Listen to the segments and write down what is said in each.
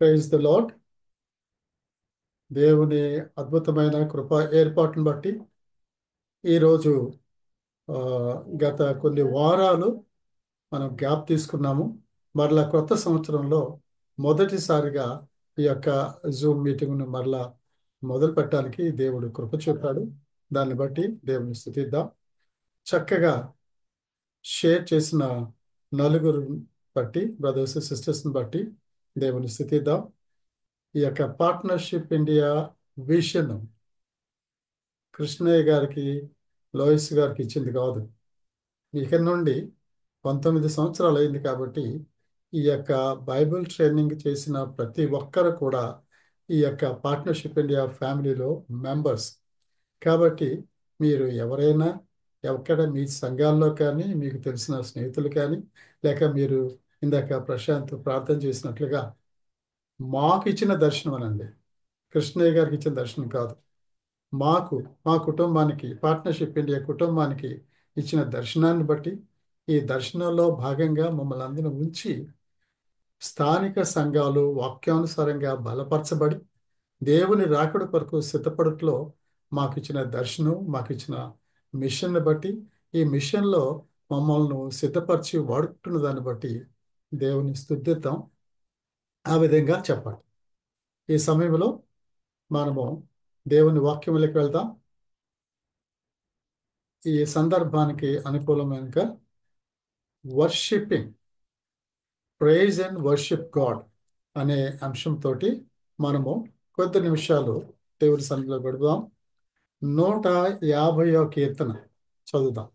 Praise the lord. దేవుని అద్భుతమైన కృప ఏర్పాటును బట్టి ఈరోజు ఆ, గత కొన్ని వారాలు మనం గ్యాప్ తీసుకున్నాము. మరలా కొత్త సంవత్సరంలో మొదటిసారిగా ఈ యొక్క జూమ్ మీటింగ్ను మరలా మొదలు పెట్టడానికి దేవుడు కృప చూపాడు. దాన్ని బట్టి దేవుని స్తుతిద్దాం. చక్కగా షేర్ చేసిన నలుగురు బట్టి, బ్రదర్స్ సిస్టర్స్ని బట్టి దేవుని స్తుతిద్దాం. ఈ యొక్క పార్ట్నర్షిప్ ఇండియా విషన్ కృష్ణయ్య గారికి, లోయిస్ గారికి ఇచ్చింది కాదు. ఇక నుండి 19 సంవత్సరాలు అయింది కాబట్టి ఈ యొక్క బైబిల్ ట్రైనింగ్ చేసిన ప్రతి ఒక్కరు కూడా ఈ యొక్క పార్ట్నర్షిప్ ఇండియా ఫ్యామిలీలో మెంబర్స్. కాబట్టి మీరు ఎవరైనా ఎక్కడ మీ సంఘాల్లో కానీ, మీకు తెలిసిన స్నేహితులు కానీ, లేక మీరు ఇందాక ప్రశాంత్ ప్రార్థన చేసినట్లుగా మాకు ఇచ్చిన దర్శనం అనండి, కృష్ణయ్య గారికి ఇచ్చిన దర్శనం కాదు, మాకు మా కుటుంబానికి పార్ట్నర్షిప్ ఇండియా కుటుంబానికి ఇచ్చిన దర్శనాన్ని బట్టి ఈ దర్శనంలో భాగంగా మమ్మల్ని అందరిని ఉంచి స్థానిక సంఘాలు వాక్యానుసారంగా బలపరచబడి దేవుని రాకడ కొరకు సిద్ధపడట్లో మాకు ఇచ్చిన దర్శనం, మాకు ఇచ్చిన మిషన్ని బట్టి ఈ మిషన్లో మమ్మల్ని సిద్ధపరిచి వాడుకుంటున్న దాన్ని బట్టి దేవుని స్తుతిద్దాం. ఆ విధంగా చెప్పండి. ఈ సమయంలో మనము దేవుని వాక్యములకు వెళ్దాం. ఈ సందర్భానికి అనుకూలమైన worshipping, praise and worship God అనే అంశంతో మనము కొద్ది నిమిషాలు దేవుడి సన్నిధిలో గడుపుదాం. 150వ కీర్తన చదువుదాం.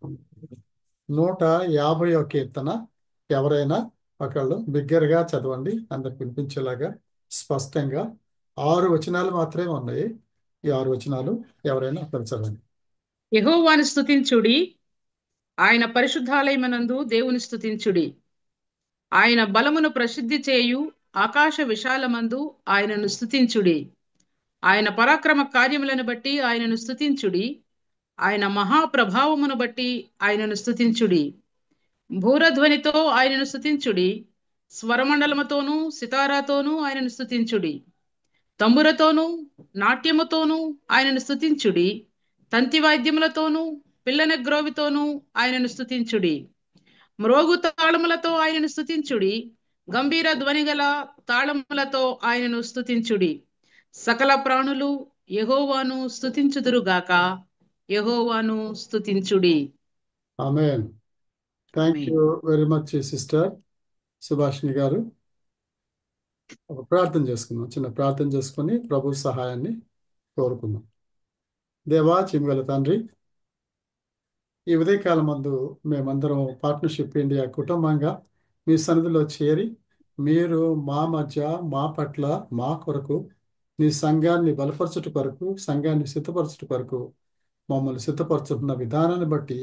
150వ కీర్తన ఎవరైనా ఒకళ్ళు బిగ్గరగా చదవండి, అందరికి వినిపించేలాగా స్పష్టంగా. 6 వచనాలు మాత్రమే ఉన్నాయి. ఈ 6 వచనాలు ఎవరైనా ఒకరు చదవండి. యెహోవాను స్తుతించుడి, ఆయన పరిశుద్ధాలయమునందు దేవుని స్తుతించుడి. ఆయన బలమును ప్రసిద్ధి చేయు ఆకాశ విశాలమందు ఆయనను స్తుతించుడి. ఆయన పరాక్రమ కార్యములను బట్టి ఆయనను స్తుతించుడి. ఆయన మహాప్రభావమును బట్టి ఆయనను స్తుతించుడి. భూరధ్వనితో ఆయనను స్తుతించుడి. స్వరమండలముతోనూ సితారాతోనూ ఆయనను స్తుతించుడి. తంబురతోనూ నాట్యముతోనూ ఆయనను స్తుతించుడి. తంతి వాద్యములతోనూ పిల్లన గ్రోవితోనూ ఆయనను స్తుతించుడి. మ్రోగు తాళములతో ఆయనను స్తుతించుడి. గంభీర ధ్వనిగల తాళములతో ఆయనను స్తుతించుడి. సకల ప్రాణులు యెహోవాను స్తుతించుదురుగాక. యెహోవాను స్తుతించుడి. ఆమేన్. థ్యాంక్ ఆమేన్. You very much sister Subhashini గారు. ఒక ప్రార్థన చేసుకుందాం. చిన్న ప్రార్థన చేసుకొని ప్రభు సహాయాన్ని కోరుకుందాం. దేవా, చిమ్మగల తండ్రి, ఈ ఉదయకాలం మందు మేమందరం పార్ట్నర్షిప్ ఇండియా కుటుంబంగా మీ సన్నిధిలో చేరి మీరు మా మధ్య, మా పట్ల, మా కొరకు, మీ సంఘాన్ని బలపరచుట కొరకు, సంఘాన్ని సిద్ధపరచుట కొరకు మమ్మల్ని సిద్ధపరచుతున్న విధానాన్ని బట్టి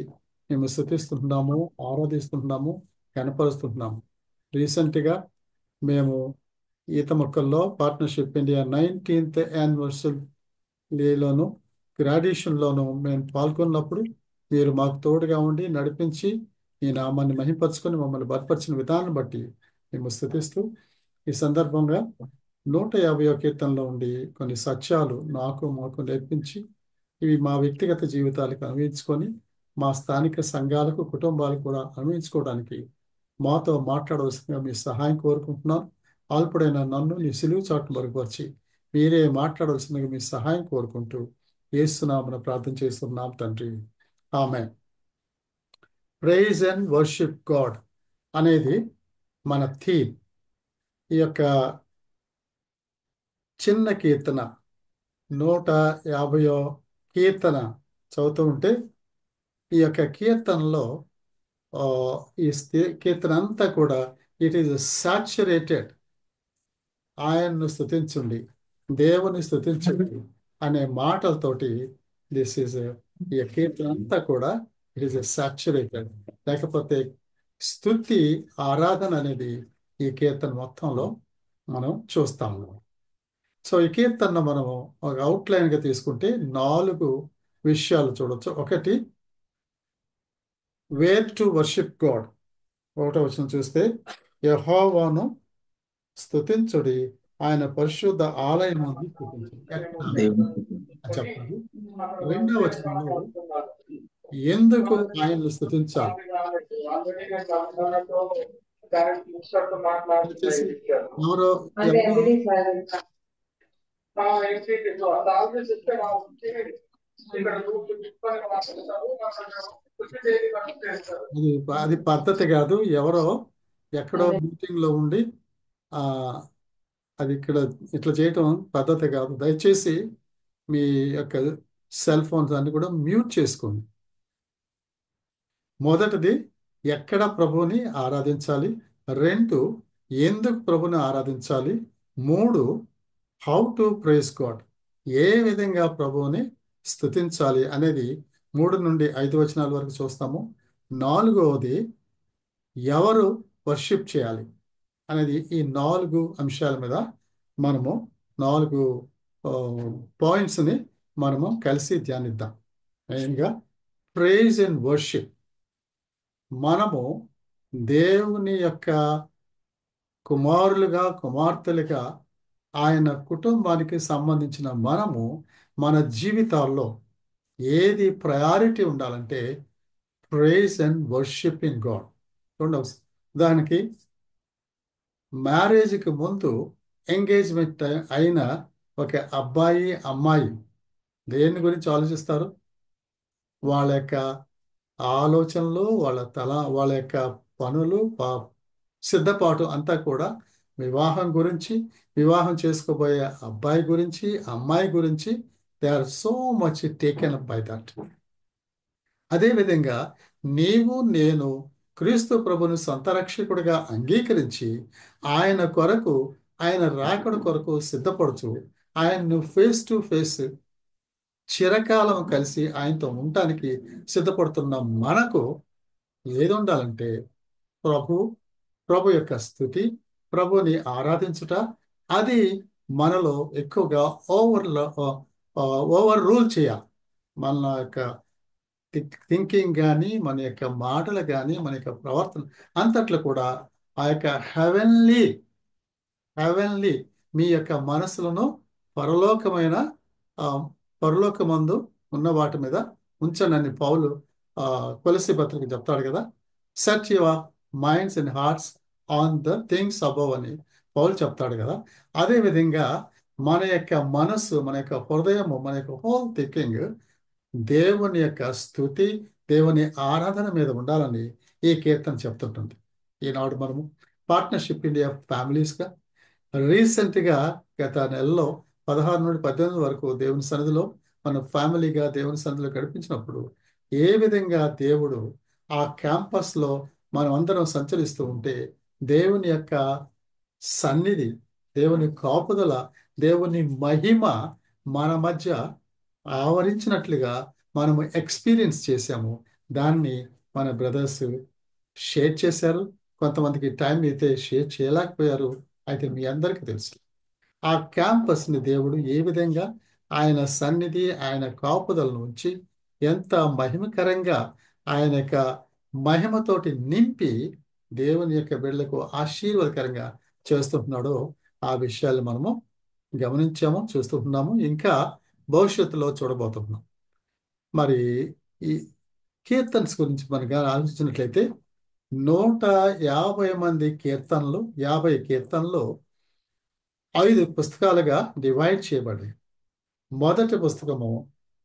మేము స్తుతిస్తున్నాము, ఆరాధిస్తున్నాము, కనపరుస్తున్నాము. రీసెంట్గా మేము ఈత మొక్కల్లో పార్ట్నర్షిప్ ఇండియా 19th యానివర్సరీలోను గ్రాడ్యుయేషన్లోను మేము పాల్గొన్నప్పుడు మీరు మాకు తోడుగా ఉండి నడిపించి ఈ నామాన్ని మహింపరచుకొని మమ్మల్ని బలపరిచిన విధానం బట్టి మేము స్తుతిస్తూ ఈ సందర్భంగా 150వ కీర్తనలో ఉండి కొన్ని సత్యాలు మాకు నేర్పించి ఇవి మా వ్యక్తిగత జీవితాలకు అన్వయించుకొని మా స్థానిక సంఘాలకు, కుటుంబాలకు కూడా అన్వయించుకోవడానికి మాతో మాట్లాడవలసిందిగా మీ సహాయం కోరుకుంటున్నాను. ఆల్పుడైన నన్ను నీ సిలువు చాటును మరుగుపరిచి మీరే మాట్లాడవలసిందిగా మీ సహాయం కోరుకుంటూ యేసునామమున ప్రార్థన చేస్తున్నాం తండ్రి. ఆమేన్. ప్రైజ్ అండ్ వర్షిప్ గాడ్ అనేది మన థీమ్. ఈ యొక్క చిన్న కీర్తన 150వ కీర్తన చదువుతూ ఉంటే ఈ యొక్క కీర్తనలో ఆ, ఈ కీర్తన అంతా కూడా ఇట్ ఈస్ సాచురేటెడ్ ఆయన్ను స్తుతించండి, దేవుని స్తుతించండి అనే మాటలతోటి దిస్ ఈజ్ ఈ కీర్తన అంతా కూడా ఇట్ ఈస్ సాచురేటెడ్. లేకపోతే స్తుతి, ఆరాధన అనేది ఈ కీర్తన మొత్తంలో మనం చూస్తాము. సో ఈ కీర్తన మనము ఒక అవుట్లైన్గా తీసుకుంటే 4 విషయాలు చూడొచ్చు. ఒకటి, వేర్ టు వర్షిప్ గాడ్. 1వ వచనం చూస్తే యెహోవాను స్తుతించుడి, ఆయన పరిశుద్ధ ఆలయం ఉంది స్థుతించండి. ఎక్కడ దేవుని అని చెప్పండి. రెండవ వచనంలో ఎందుకు ఆయన్ని స్థుతించాలి? దయచేసి ఎవరో ఎవరో అది అది పద్ధతి కాదు. ఎవరో ఎక్కడో మీటింగ్ లో ఉండి ఆ అది ఇక్కడ ఇట్లా చేయటం పద్ధతి కాదు. దయచేసి మీ యొక్క సెల్ ఫోన్స్ అన్ని కూడా మ్యూట్ చేసుకోండి. మొదటిది ఎక్కడ ప్రభువుని ఆరాధించాలి, రెండు ఎందుకు ప్రభుని ఆరాధించాలి, మూడు హౌ టు ప్రైజ్ గాడ్, ఏ విధంగా ప్రభువుని స్తుతించాలి అనేది 3 నుండి 5 వచనాల వరకు చూస్తాము. నాలుగవది ఎవరు వర్షిప్ చేయాలి అనేది. ఈ 4 అంశాల మీద మనము 4 పాయింట్స్ని మనము కలిసి ధ్యానిద్దాం. మెయిన్గా ప్రైజ్ అండ్ వర్షిప్. మనము దేవుని యొక్క కుమారులుగా కుమార్తెలుగా ఆయన కుటుంబానికి సంబంధించిన మనము మన జీవితాల్లో ఏది ప్రయారిటీ ఉండాలంటే ప్రైజ్ అండ్ వర్షిపింగ్ గాడ్. దానికి మ్యారేజ్కి ముందు ఎంగేజ్మెంట్ అయిన ఒక అబ్బాయి అమ్మాయి దేని గురించి ఆలోచిస్తారు? వాళ్ళ యొక్క ఆలోచనలు, వాళ్ళ యొక్క పనులు, సిద్ధపాటు అంతా కూడా వివాహం గురించి, వివాహం చేసుకోబోయే అబ్బాయి గురించి, అమ్మాయి గురించి. They are so much taken up by that. అదేవిధంగా నీవు నేను క్రీస్తు ప్రభుని సొంత రక్షకుడిగా అంగీకరించి ఆయన కొరకు, ఆయన రాకడ కొరకు సిద్ధపడుచు ఆయన్ను ఫేస్ టు ఫేస్ చిరకాలం కలిసి ఆయనతో ఉండటానికి సిద్ధపడుతున్న మనకు ఏది ఉండాలంటే ప్రభు యొక్క స్థుతి, ప్రభుని ఆరాధించుట. అది మనలో ఎక్కువగా ఓవర్ రూల్ చేయాలి. మన యొక్క థింకింగ్ కానీ, మన యొక్క మాటలు కానీ, మన యొక్క ప్రవర్తన అంతట్లో కూడా ఆ యొక్క హెవెన్లీ మీ యొక్క మనసులను పరలోకమైన పరలోకమందు ఉన్న వాటి మీద ఉంచనని పౌలు కొలస్సీ పత్రిక చెప్తాడు కదా. Set your minds and hearts on the things above అని పౌలు చెప్తాడు కదా. అదేవిధంగా మన యొక్క మనస్సు, మన యొక్క హృదయము, మన యొక్క హోల్ థింకింగ్ దేవుని యొక్క స్థుతి, దేవుని ఆరాధన మీద ఉండాలని ఈ కీర్తన చెప్తుంటుంది. ఈనాడు మనము పార్ట్నర్షిప్ ఇండియా ఫ్యామిలీస్గా రీసెంట్గా గత నెలలో 16 నుండి 18 వరకు దేవుని సన్నిధిలో మన ఫ్యామిలీగా దేవుని సన్నిధిలో గడిపించినప్పుడు ఏ విధంగా దేవుడు ఆ క్యాంపస్లో మనం అందరం సంచరిస్తూ ఉంటే దేవుని యొక్క సన్నిధి, దేవుని కాపుదల, దేవుని మహిమ మన మధ్య ఆవరించినట్లుగా మనము ఎక్స్పీరియన్స్ చేశాము. దాన్ని మన బ్రదర్స్ షేర్ చేశారు. కొంతమందికి టైం అయితే షేర్ చేయలేకపోయారు. అయితే మీ అందరికీ తెలుసు ఆ క్యాంపస్ని దేవుడు ఏ విధంగా ఆయన సన్నిధి, ఆయన కాపుదల నుంచి ఎంత మహిమకరంగా ఆయన యొక్క మహిమతోటి నింపి దేవుని యొక్క బిడ్డలకు ఆశీర్వాదకరంగా చేస్తుంటున్నాడో ఆ విషయాలు మనము గమనించాము, చూస్తున్నాము, ఇంకా భవిష్యత్తులో చూడబోతున్నాం. మరి ఈ కీర్తన్స్ గురించి మనకు ఆలోచించినట్లయితే 150 మంది కీర్తనలు, 50 కీర్తనలు 5 పుస్తకాలుగా డివైడ్ చేయబడి, మొదటి పుస్తకము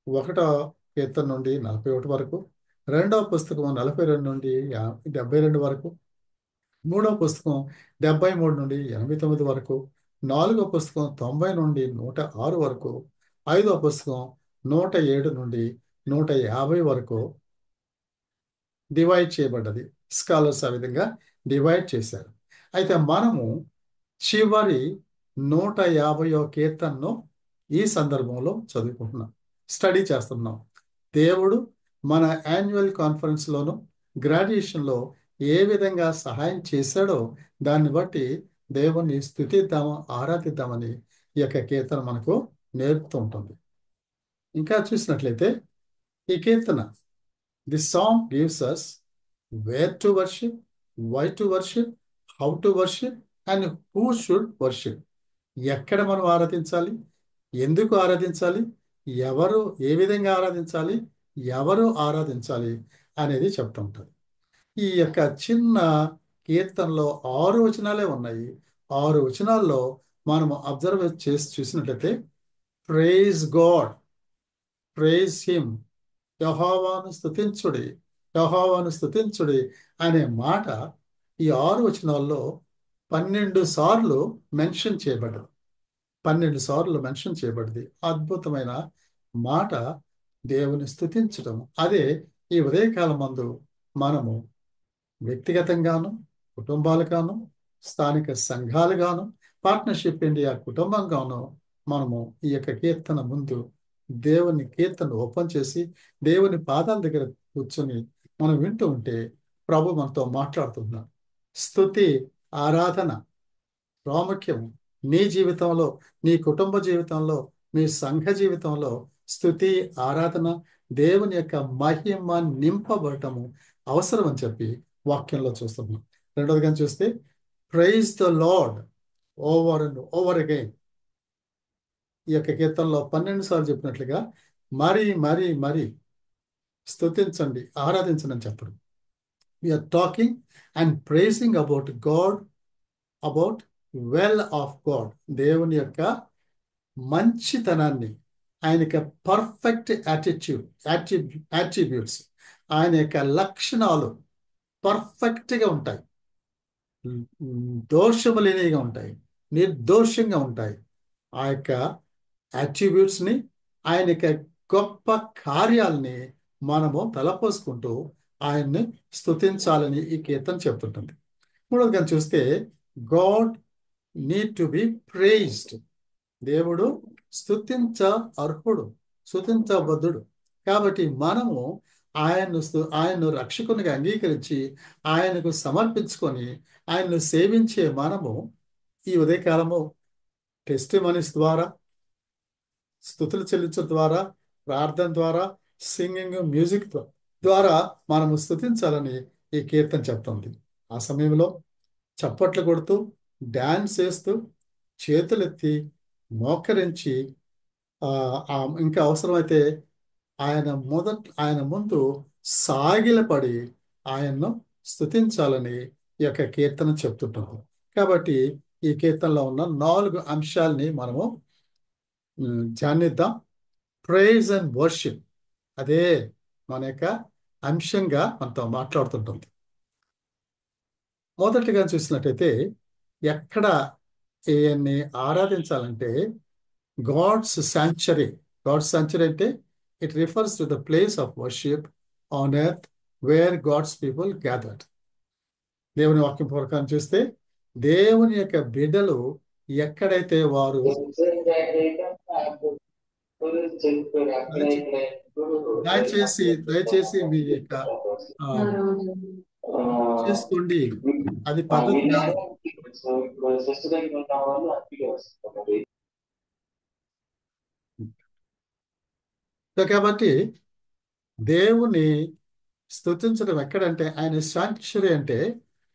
1వ కీర్తన నుండి 41 వరకు, రెండవ పుస్తకము 42 నుండి 72 వరకు, మూడవ పుస్తకం 73 నుండి 89 వరకు, నాలుగవ పుస్తకం 90 నుండి 106 వరకు, ఐదవ పుస్తకం 107 నుండి 150 వరకు డివైడ్ చేయబడ్డది. స్కాలర్స్ ఆ విధంగా డివైడ్ చేశారు. అయితే మనము చివరి 150వ కీర్తనను ఈ సందర్భంలో చదువుకుంటున్నాం, స్టడీ చేస్తున్నాం. దేవుడు మన యాన్యువల్ కాన్ఫరెన్స్లోను గ్రాడ్యుయేషన్లో ఏ విధంగా సహాయం చేశాడో దాన్ని బట్టి దేవుణ్ణి స్తుతిద్దాము, ఆరాధిద్దామని ఈ యొక్క కీర్తన మనకు నేర్పుతూ ఉంటుంది. ఇంకా చూసినట్లయితే ఈ కీర్తన, the song gives us where to worship, why to worship, how to worship, and who should worship. ఎక్కడ మనం ఆరాధించాలి, ఎందుకు ఆరాధించాలి, ఎవరు ఏ విధంగా ఆరాధించాలి, ఎవరు ఆరాధించాలి అనేది చెప్తూ ఉంటుంది. ఈ యొక్క చిన్న కీర్తనలో 6 వచనాలే ఉన్నాయి. 6 వచనాల్లో మనము అబ్జర్వ్ చేసి చూసినట్లయితే ప్రైజ్ గాడ్, ప్రైజ్ హిమ్, యెహోవాను స్తుతించుడి, యెహోవాను స్తుతించుడి అనే మాట ఈ 6 వచనాల్లో 12 సార్లు మెన్షన్ చేయబడ్డది. 12 సార్లు మెన్షన్ చేయబడింది. అద్భుతమైన మాట దేవుని స్తుతించడం. అదే ఈ ఉదయకాలం మందు మనము వ్యక్తిగతంగాను, కుటుంబాలుగాను, స్థానిక సంఘాలుగాను, పార్ట్నర్షిప్ ఇండియా కుటుంబంగాను మనము ఈ యొక్క కీర్తన ముందు దేవుని కీర్తన ఓపెన్ చేసి దేవుని పాదాల దగ్గర కూర్చొని మనం వింటూ ఉంటే ప్రభు మనతో మాట్లాడుతున్నాడు. స్తుతి, ఆరాధన ప్రాముఖ్యం. నీ జీవితంలో, నీ కుటుంబ జీవితంలో, మీ సంఘ జీవితంలో స్తుతి, ఆరాధన, దేవుని యొక్క మహిమ నింపబడటము అవసరం అని చెప్పి వాక్యంలో చూస్తున్నాం. రెండవదిగా చూస్తే praise the lord over and over again. ఈ యొక్క కీర్తనలో 12 సార్లు చెప్పినట్లుగా మరి మరి మరి స్తుతించండి, ఆరాధించండి అని చెప్పడం. We are talking and praising about God, about well of God, దేవుని యొక్క మంచితనాన్ని, ఆయన యొక్క పర్ఫెక్ట్ యాట్రిబ్యూట్స్, ఆయన యొక్క లక్షణాలు పర్ఫెక్ట్గా ఉంటాయి, దోషము లేనిగా ఉంటాయి, నిర్దోషంగా ఉంటాయి. ఆ యొక్క యాట్రిబ్యూట్స్ని, ఆయన యొక్క గొప్ప కార్యాలని మనము తలపోసుకుంటూ ఆయన్ని స్తుతించాలని ఈ కీర్తన చెప్తుంటుంది. మూడవదిగా చూస్తే God need to be praised. దేవుడు స్తుతించ అర్హుడు, స్తుతించబద్ధుడు. కాబట్టి మనము ఆయన్ను రక్షకునిగా అంగీకరించి ఆయనకు సమర్పించుకొని ఆయన్ను సేవించే మనము ఈ ఉదయకాలము టెస్టిమనీస్ ద్వారా, స్తుతులు చెల్లించడం ద్వారా, ప్రార్థన ద్వారా, సింగింగ్, మ్యూజిక్ ద్వారా మనము స్తుతించాలని ఈ కీర్తన చెప్తుంది. ఆ సమయంలో చప్పట్లు కొడుతూ, డాన్స్ చేస్తూ, చేతులెత్తి మోకరించి, ఇంకా అవసరమైతే ఆయన ముందు సాగిలపడి ఆయన్ను స్తుతించాలని ఈ యొక్క కీర్తన చెప్తుంటుంది. కాబట్టి ఈ కీర్తనలో ఉన్న 4 అంశాలని మనము ధ్యానిద్దాం. ప్రైజ్ అండ్ వర్షిప్, అదే మన యొక్క అంశంగా మనతో మాట్లాడుతుంటుంది. మొదటిగా చూసినట్టయితే ఎక్కడ ఈయన్ని ఆరాధించాలంటే గాడ్స్ శాంక్చురీ. గాడ్స్ శాంక్చురీ అంటే it refers to the place of worship on earth where God's people gathered. దేవుని వాక్యం ప్రకారం చూస్తే దేవుని యొక్క బిడ్డలు ఎక్కడైతే వారు దయచేసి మీ యొక్క చేసుకోండి, అది పద్ధతి కాదు. కాబట్టి దేవుని స్తుతించడం ఎక్కడంటే ఆయన శాంక్చురీ అంటే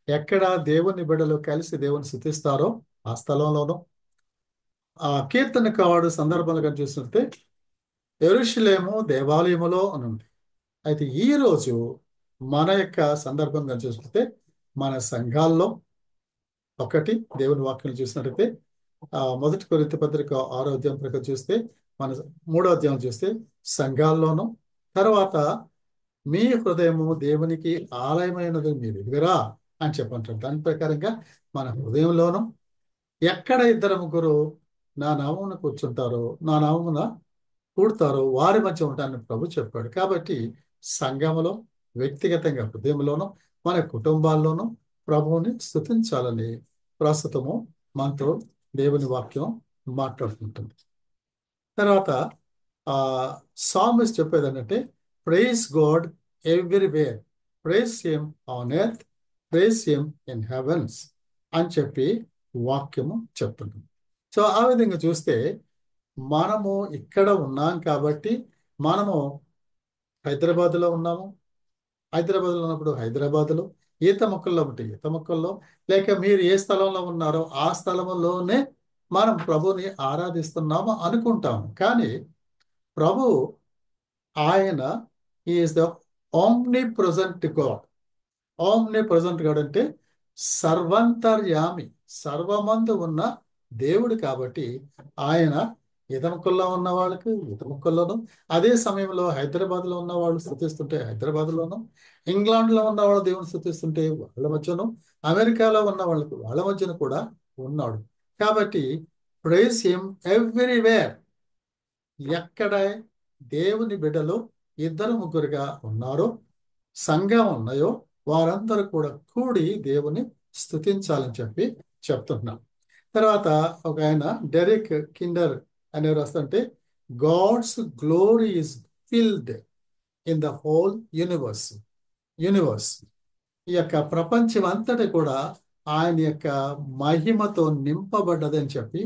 ఎక్కడ దేవుని బిడ్డలు కలిసి దేవుని స్తుతిస్తారో ఆ స్థలంలోనూ. ఆ కీర్తనకారుడు సందర్భంగా చూస్తుంటే యెరూషలేము దేవాలయములో అని ఉంది. అయితే ఈ రోజు మన యొక్క సందర్భంగా చూస్తుంటే మన సంఘాల్లో ఒకటి దేవుని వాక్యం చూసినట్టయితే మొదటి కొరింథీ పత్రిక 6వ అధ్యాయం ప్రకారం చూస్తే, మన 3వ అధ్యాయం చూస్తే సంఘాల్లోనూ, తర్వాత మీ హృదయము దేవునికి ఆలయమైనది మీరు ఎదుగురా అని చెప్పంటారు. దాని ప్రకారంగా మన హృదయంలోనూ ఎక్కడ 2-3 నా నామమున కూర్చుంటారో, నా నామమున కూడతారో వారి మధ్య ఉంటానని ప్రభు చెప్పాడు. కాబట్టి సంఘములో, వ్యక్తిగతంగా హృదయంలోనూ, మన కుటుంబాల్లోనూ ప్రభువుని స్తుతించాలని ప్రస్తుతము మనతో దేవుని వాక్యం మాట్లాడుతుంటుంది. తర్వాత సామిస్ట్ చెప్పేది ఏంటంటే praise God everywhere, praise him on earth, praise him in heavens అని చెప్పి వాక్యము చెప్తుంది. సో ఆ విధంగా చూస్తే మనము ఇక్కడ ఉన్నాం కాబట్టి, మనము హైదరాబాద్లో ఉన్నాము. హైదరాబాద్లో ఉన్నప్పుడు హైదరాబాద్లో, ఈత మొక్కల్లో ఉంటే ఈత మొక్కల్లో, లేక మీరు ఏ స్థలంలో ఉన్నారో ఆ స్థలంలోనే మనం ప్రభుని ఆరాధిస్తున్నాము అనుకుంటాము. కానీ ప్రభు ఆయన is the omni present God. Omni present God అంటే సర్వంతర్యామి, సర్వమందు ఉన్న దేవుడు. కాబట్టి ఆయన ఇతముకుల్లో ఉన్న వాళ్ళకి ఇతముకుల్లోను, అదే సమయంలో హైదరాబాద్లో ఉన్న వాళ్ళు స్థుతిస్తుంటే హైదరాబాద్లోను, ఇంగ్లాండ్లో ఉన్న వాళ్ళు దేవుని స్థుతిస్తుంటే వాళ్ళ మధ్యను, అమెరికాలో ఉన్న వాళ్ళకి వాళ్ళ మధ్యన కూడా ఉన్నాడు. కాబట్టి ప్రైజ్ హిమ్ ఎవ్రీవేర్. ఎక్కడ దేవుని బిడ్డలు ఇద్దరు ముగ్గురుగా ఉన్నారో, సంఘం ఉన్నాయో, వారందరూ కూడా కూడి దేవుని స్తుతించాలని చెప్పి చెప్తున్నాం. తర్వాత ఒక ఆయన డెరిక్ కిండర్ అనే రాస్తుంటే, God's glory is filled in the whole universe. ఈ యొక్క ప్రపంచం అంతటి కూడా ఆయన యొక్క మహిమతో నింపబడ్డదని చెప్పి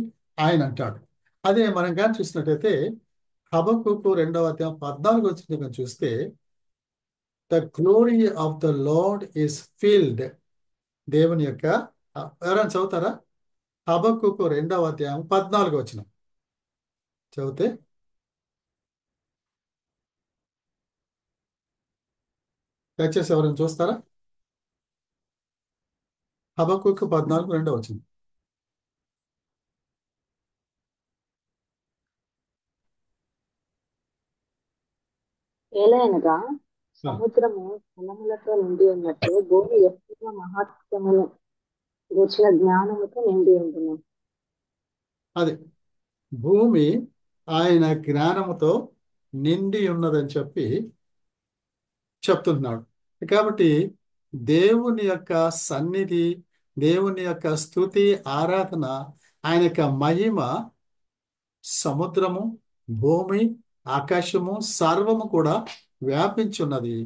ఆయన అంటాడు. అదే మనం కానీ చూసినట్టయితే హబక్కూకు 2వ అధ్యాయం 14 వచ్చిన చూస్తే, the glory of the lord is filled. దేవుని యొక్క ఎవరైనా చదువుతారా? హబక్కూకు 2వ అధ్యాయం 14 వచ్చిన చదివితే దయచేసి ఎవరైనా చూస్తారా? హబక్కూకు 14 2 వచ్చిన. ఏలయనగా సముద్రము జలములతో నిండి ఉన్నట్టు భూమి యెహోవా మహాత్మ్యమును గూర్చిన జ్ఞానముతో నిండి ఉండును. అది భూమి ఆయన జ్ఞానముతో నిండి ఉన్నదని చెప్పి చెప్తున్నాడు. కాబట్టి దేవుని యొక్క సన్నిధి, దేవుని యొక్క స్తుతి, ఆరాధన, ఆయన యొక్క మహిమ సముద్రము, భూమి, ఆకాశము, సర్వము కూడా వ్యాపించున్నది.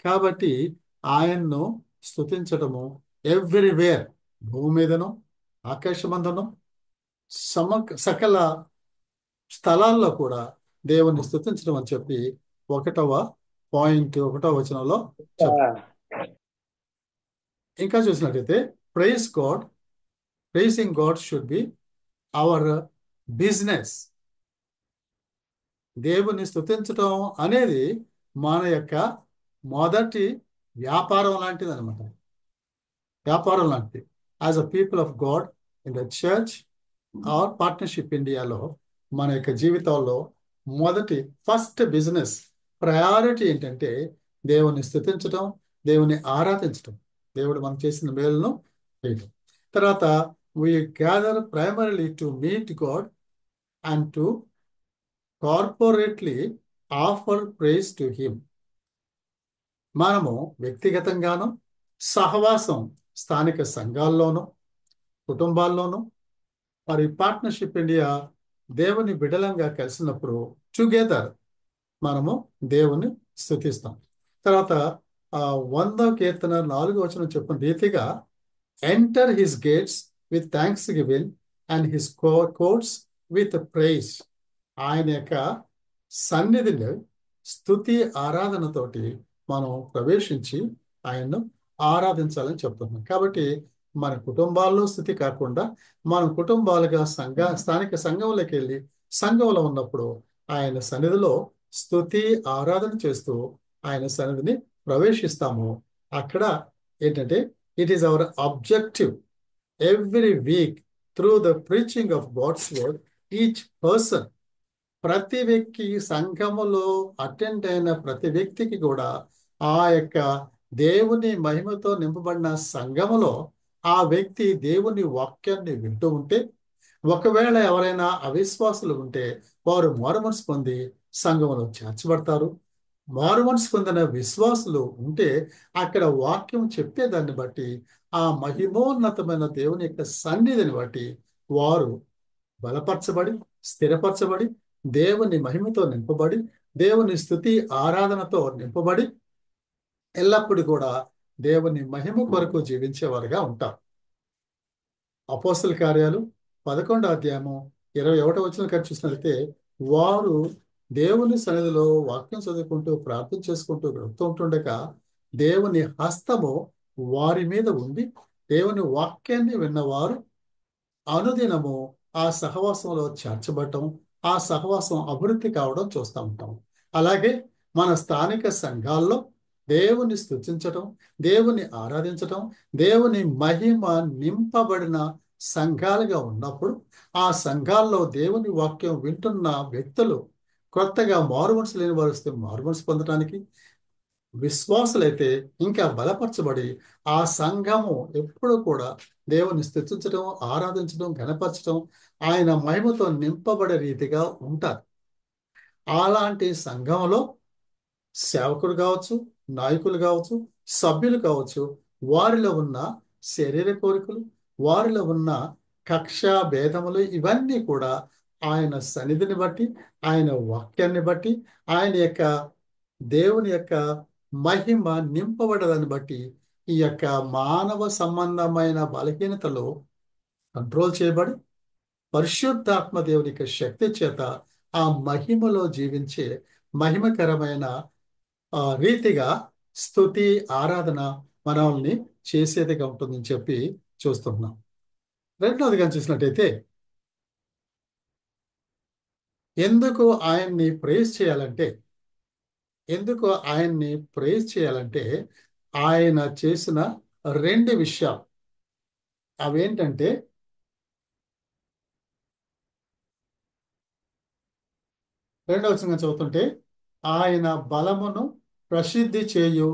కాబట్టి ఆయన్ను స్తుతించటము ఎవ్రీవేర్, భూమి మీదను ఆకాశమందును సకల స్థలాల్లో కూడా దేవుని స్తుతించడం అని చెప్పి 1వ వచనంలో చెప్తారు. ఇంకా చూసినట్లయితే pricing God should be our business. దేవుని స్తుతించడం అనేది మన యొక్క మొదటి వ్యాపారం లాంటిది అనమాట. వ్యాపారం లాంటిది. As a people of God in the church are partnership ఇండియాలో మన యొక్క జీవితంలో ఫస్ట్ బిజినెస్ ప్రయారిటీ ఏంటంటే దేవుని స్తుతించడం, దేవుని ఆరాధించడం, దేవుడు మనం చేసిన మేలును చేయడం. తర్వాత we gather primarily to meet God and to corporately offer praise to him. మనము వ్యక్తిగతంగాను, సహవాసం స్థానిక సంఘాల్లోనూ, కుటుంబాల్లోనూ, మరి పార్ట్నర్షిప్ ఇండియా దేవుని బిడలంగా కలిసినప్పుడు టుగెదర్ మనము దేవుని స్తుతిస్తాం. తర్వాత 100వ కీర్తన 4వ వచనం చెప్పిన రీతిగా enter his gates with thanks giving and his courts with praise. ఆయన యొక్క సన్నిధిని స్తుతి ఆరాధనతోటి మనం ప్రవేశించి ఆయన్ను ఆరాధించాలని చెప్తున్నాం. కాబట్టి మన కుటుంబాల్లో స్థితి కాకుండా మనం కుటుంబాలుగా స్థానిక సంఘంలోకి వెళ్ళి సంఘంలో ఉన్నప్పుడు ఆయన సన్నిధిలో స్తుతి ఆరాధన చేస్తూ ఆయన సన్నిధిని ప్రవేశిస్తాము. అక్కడ ఏంటంటే it is our objective every week through the preaching of God's word each person. ప్రతి వ్యక్తి, సంఘములో అటెండ్ అయిన ప్రతి వ్యక్తికి కూడా ఆ యొక్క దేవుని మహిమతో నింపబడిన సంఘములో ఆ వ్యక్తి దేవుని వాక్యాన్ని వింటూ ఉంటే, ఒకవేళ ఎవరైనా అవిశ్వాసులు ఉంటే వారు మారుమనసు పొంది సంఘములో చేర్చబడతారు. మారుమనసు పొందిన విశ్వాసులు ఉంటే అక్కడ వాక్యం చెప్పేదాన్ని బట్టి, ఆ మహిమోన్నతమైన దేవుని యొక్క సన్నిధిని బట్టి వారు బలపరచబడి, స్థిరపరచబడి, దేవుని మహిమతో నింపబడి, దేవుని స్తుతి ఆరాధనతో నింపబడి ఎల్లప్పుడూ కూడా దేవుని మహిమ కొరకు జీవించేవారుగా ఉంటారు. అపోస్తల కార్యాలు 11వ అధ్యాయం 21వ వచనం చూసినట్లయితే, వారు దేవుని సన్నిధిలో వాక్యం చదువుకుంటూ ప్రార్థన చేసుకుంటూ గడుపుతూ ఉంటుండగా దేవుని హస్తము వారి మీద ఉండి దేవుని వాక్యాన్ని విన్నవారు అనుదినము ఆ సహవాసంలో చేర్చబడటం, ఆ సహవాసం అభివృద్ధి కావడం చూస్తూ ఉంటాం. అలాగే మన స్థానిక సంఘాల్లో దేవుని స్తుతించటం, దేవుని ఆరాధించటం, దేవుని మహిమ నింపబడిన సంఘాలుగా ఉన్నప్పుడు ఆ సంఘాల్లో దేవుని వాక్యం వింటున్న వ్యక్తులు కొత్తగా మారుమనసు లేని వారు వస్తే మారుమనసు పొందడానికి, విశ్వాసులైతే ఇంకా బలపరచబడి ఆ సంఘము ఎప్పుడు కూడా దేవుని స్తుతించడం, ఆరాధించడం, ఘనపరచడం, ఆయన మహిమతో నింపబడే రీతిగా ఉంటారు. అలాంటి సంఘంలో సేవకులు కావచ్చు, నాయకులు కావచ్చు, సభ్యులు కావచ్చు, వారిలో ఉన్న శరీర కోరికలు, వారిలో ఉన్న కక్ష భేదములు ఇవన్నీ కూడా ఆయన సన్నిధిని బట్టి, ఆయన వాక్యాన్ని బట్టి, ఆయన యొక్క దేవుని యొక్క మహిమ నింపబడదని బట్టి ఈ యొక్క మానవ సంబంధమైన బలహీనతలు కంట్రోల్ చేయబడి పరిశుద్ధాత్మ దేవుని యొక్క శక్తి చేత ఆ మహిమలో జీవించే మహిమకరమైన రీతిగా స్తుతి ఆరాధన మనల్ని చేసేదిగా ఉంటుందని చెప్పి చూస్తున్నాం. రెండవదిగా చూసినట్టయితే ఎందుకు ఆయన్ని ప్రేజ్ చేయాలంటే ఆయన చేసిన రెండు విషయాలు. అవేంటంటే రెండవ వచనంగా చదువుతుంటే, ఆయన బలమును ప్రసిద్ధి చేయు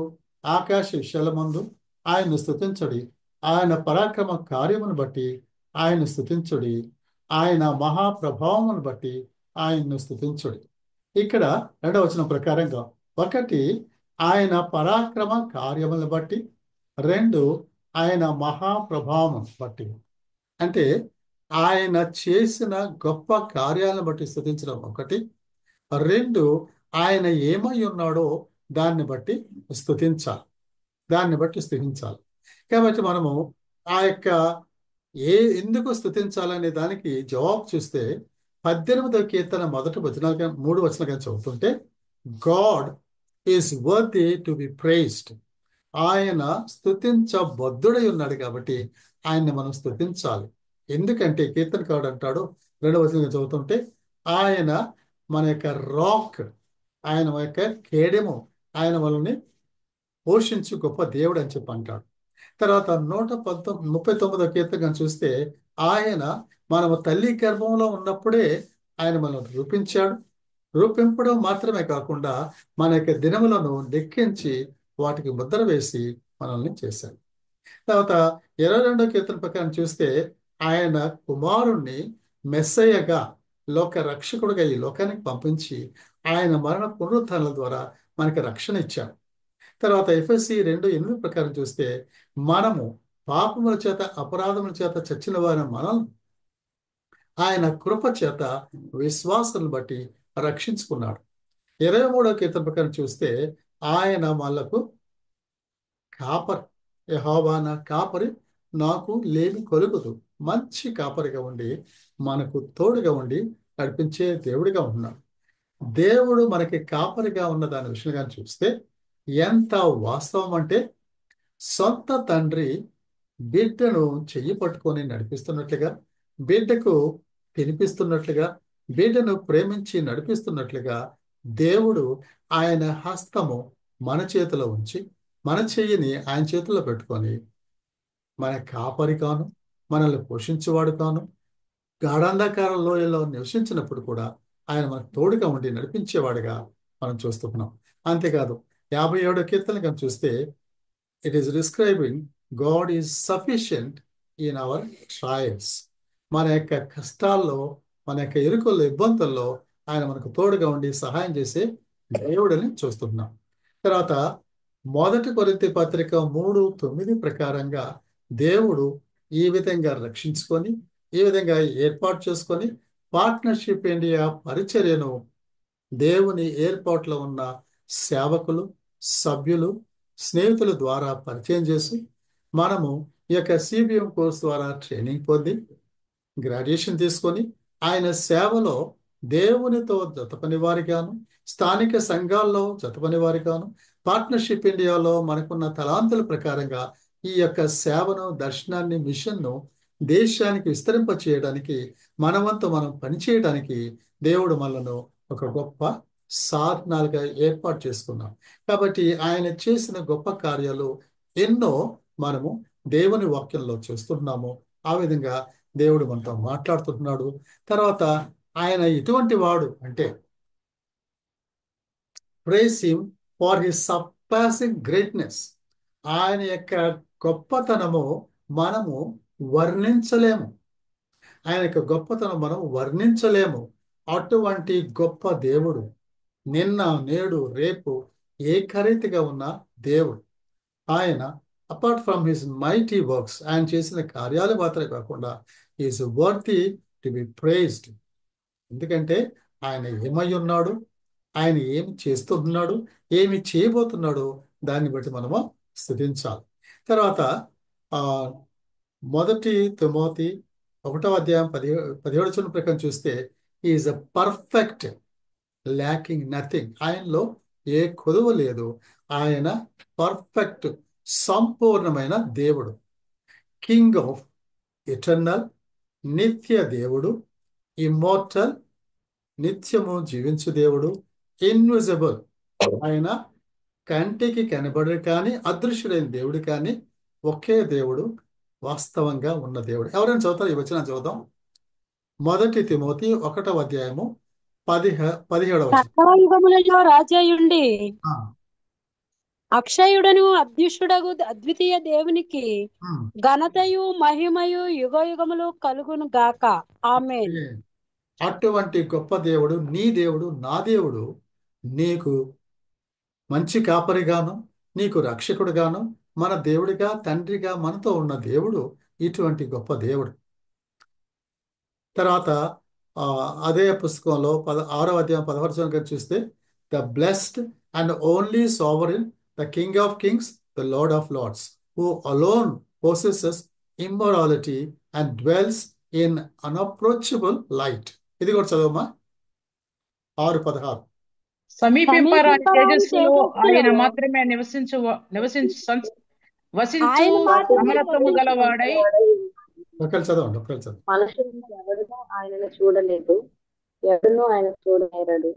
ఆకాశ విశాలమందు ఆయన స్తుతించుడి, ఆయన పరాక్రమ కార్యమును బట్టి ఆయన స్తుతించుడి, ఆయన మహాప్రభావమును బట్టి ఆయన్ను స్తుతించుడి. ఇక్కడ రెండవ వచనం ప్రకారంగా ఒకటి ఆయన పరాక్రమ కార్యములను బట్టి, రెండు ఆయన మహాప్రభావం బట్టి. అంటే ఆయన చేసిన గొప్ప కార్యాలను బట్టి స్తుతించడం ఒకటి, రెండు ఆయన ఏమై ఉన్నాడో దాన్ని బట్టి స్తుతించాలి. కాబట్టి మనము ఆ యొక్క ఎందుకు స్తుతించాలనే దానికి జవాబు చూస్తే 18వ కీర్తన మొదటి వచనాలుగా 3 వచనాలుగా చదువుతుంటే, God is worthy to be praised. ఆయన స్తుతించబద్ధుడై ఉన్నాడు కాబట్టి ఆయన్ని మనం స్తుతించాలి. ఎందుకంటే కీర్తనకారుడు అంటాడు 2వ వచనంగా చదువుతుంటే, ఆయన మన యొక్క రాక్, ఆయన మన యొక్క కేడెము, ఆయన మనల్ని పోషించు గొప్ప దేవుడు అని చెప్పి అంటాడు. తర్వాత 139వ కీర్తన చూస్తే, ఆయన మనము తల్లి గర్భంలో ఉన్నప్పుడే ఆయన మనల్ని రూపించాడు. రూపింపడం మాత్రమే కాకుండా మన యొక్క దినములను లెక్కించి వాటికి ముద్ర వేసి మనల్ని చేశాడు. తర్వాత 22వ కీర్తన ప్రకారం చూస్తే, ఆయన కుమారుణ్ణి మెస్సయ్యగా, లోక రక్షకుడుగా ఈ లోకానికి పంపించి ఆయన మరణ పునరుత్థానాల ద్వారా మనకి రక్షణ ఇచ్చాడు. తర్వాత ఎఫెసీ 2:8 ప్రకారం చూస్తే, మనము పాపముల చేత అపరాధముల చేత చచ్చిన వారిని మనం ఆయన కృప చేత విశ్వాసాలను బట్టి రక్షించుకున్నాడు. 23వ కీర్తన ప్రకారం చూస్తే, ఆయన మనకు కాపరి, యెహోవా నా కాపరి, నాకు లేమి కలుగదు, మంచి కాపరిగా ఉండి మనకు తోడుగా ఉండి నడిపించే దేవుడిగా ఉన్నాడు. దేవుడు మనకి కాపరిగా ఉన్న దాని విషయంగా చూస్తే ఎంత వాస్తవం అంటే, సొంత తండ్రి బిడ్డను చెయ్యి పట్టుకొని నడిపిస్తున్నట్లుగా, బిడ్డకు తినిపిస్తున్నట్లుగా, బిడ్డను ప్రేమించి నడిపిస్తున్నట్లుగా దేవుడు ఆయన హస్తము మన చేతిలో ఉంచి, మన చెయ్యిని ఆయన చేతిలో పెట్టుకొని మన కాపరి కాను, మనల్ని పోషించేవాడు కాను, గాఢాంధకార లోయలో నివసించినప్పుడు కూడా ఆయన మనకు తోడుగా ఉండి నడిపించేవాడుగా మనం చూస్తున్నాం. అంతేకాదు 57వ కీర్తన కనుక చూస్తే, it is describing God is sufficient in our trials. మన యొక్క కష్టాల్లో, మన యొక్క ఇరుకుల్లో, ఇబ్బందుల్లో ఆయన మనకు తోడుగా ఉండి సహాయం చేసే దేవుడిని చూస్తున్నాం. తర్వాత 1 కొరింథీ పత్రిక 3:9 ప్రకారంగా దేవుడు ఈ విధంగా రక్షించుకొని, ఈ విధంగా ఏర్పాటు చేసుకొని పార్ట్నర్షిప్ ఇండియా పరిచర్యను దేవుని ఏర్పాట్లో ఉన్న సేవకులు, సభ్యులు, స్నేహితుల ద్వారా పరిచయం చేసి, మనము ఈ యొక్క సిబిఎం కోర్స్ ద్వారా ట్రైనింగ్ పొంది గ్రాడ్యుయేషన్ తీసుకొని ఆయన సేవలో దేవునితో జతపని వారిగాను, స్థానిక సంఘాల్లో జతపని వారిగాను, పార్ట్నర్షిప్ ఇండియాలో మనకున్న తలాంతుల ప్రకారంగా ఈ యొక్క సేవను, దర్శనాన్ని, మిషన్ను దేశానికి విస్తరింప చేయడానికి, మనవంతు మనం పనిచేయడానికి దేవుడు మనలను ఒక గొప్ప సాధనాలుగా ఏర్పాటు చేసుకున్నాం. కాబట్టి ఆయన చేసిన గొప్ప కార్యాలు ఎన్నో మనము దేవుని వాక్యంలో చూస్తున్నాము. ఆ విధంగా దేవుడు మనతో మాట్లాడుతున్నాడు. తర్వాత ఆయన ఎటువంటి వాడు అంటే, praise him for his surpassing greatness. ఆయన యొక్క గొప్పతనము మనము వర్ణించలేము. ఆయన యొక్క గొప్పతనం మనం వర్ణించలేము. అటువంటి గొప్ప దేవుడు, నిన్న నేడు రేపు ఏకరీతిగా ఉన్న దేవుడు. ఆయన apart from his mighty works, ఆయన చేసిన కార్యాలు మాత్రమే కాకుండా is worthy to be praised. ఎందుకంటే ఆయన ఏమై ఉన్నాడు, ఆయన ఏమి చేస్తున్నాడు, ఏమి చేయబోతున్నాడు, దాన్ని బట్టి మనము స్తుతించాలి. తర్వాత ఆ మొదటి తిమోతి 1వ అధ్యాయం 17 ప్రకారం చూస్తే, is a perfect, lacking nothing. ఆయనలో ఏ కొదువ లేదు. ఆయన పర్ఫెక్ట్, సంపూర్ణమైన దేవుడు. కింగ్ ఆఫ్ ఎటర్నల్, నిత్య దేవుడు. ఇమ్మోర్టల్, నిత్యము జీవించు దేవుడు. ఇన్విజిబుల్, ఆయన కంటికి కనబడరు కానీ అదృశ్యుడైన దేవుడు కానీ ఒకే దేవుడు, వాస్తవంగా ఉన్న దేవుడు. ఎవరైనా చదువుతారు? ఈ వచనం చదువుదాం. మొదటి తిమోతి 1వ అధ్యాయము 17వ వచనం. సర్వయుగములలో రాజయుండి ఆ, అక్షయుడను అద్విషుడగు అద్వితీయ దేవునికి ఉమ్. ఘనతయు మహిమయు యుగ యుగములు కలుగును గాక. ఆమేన్. అటువంటి గొప్ప దేవుడు, నీ దేవుడు, నా దేవుడు, నీకు మంచి కాపరిగాను, నీకు రక్షకుడుగాను, మన దేవుడిగా, తండ్రిగా మనతో ఉన్న దేవుడు ఇటువంటి గొప్ప దేవుడు. తర్వాత అదే పుస్తకంలో 6వ అధ్యాయం 16వ వచనం చూస్తే, the blessed and only sovereign, the king of kings, the lord of lords, who alone possesses immorality and dwells in unapproachable light. ఇది కూడా చదవమ్మా. 6:16. సమీపింపరాని తేజస్సులో ఆయన తేజస్సులో మాత్రమే వసించు ఆయన మాత్రమే సమరత్వము గలవాడై ఒకరు చదవండి, ఒకరు చదవండి. మనుషులను ఎవడునూ ఆయనను చూడలేదు, ఎవడునూ ఆయన చూడనేరడు.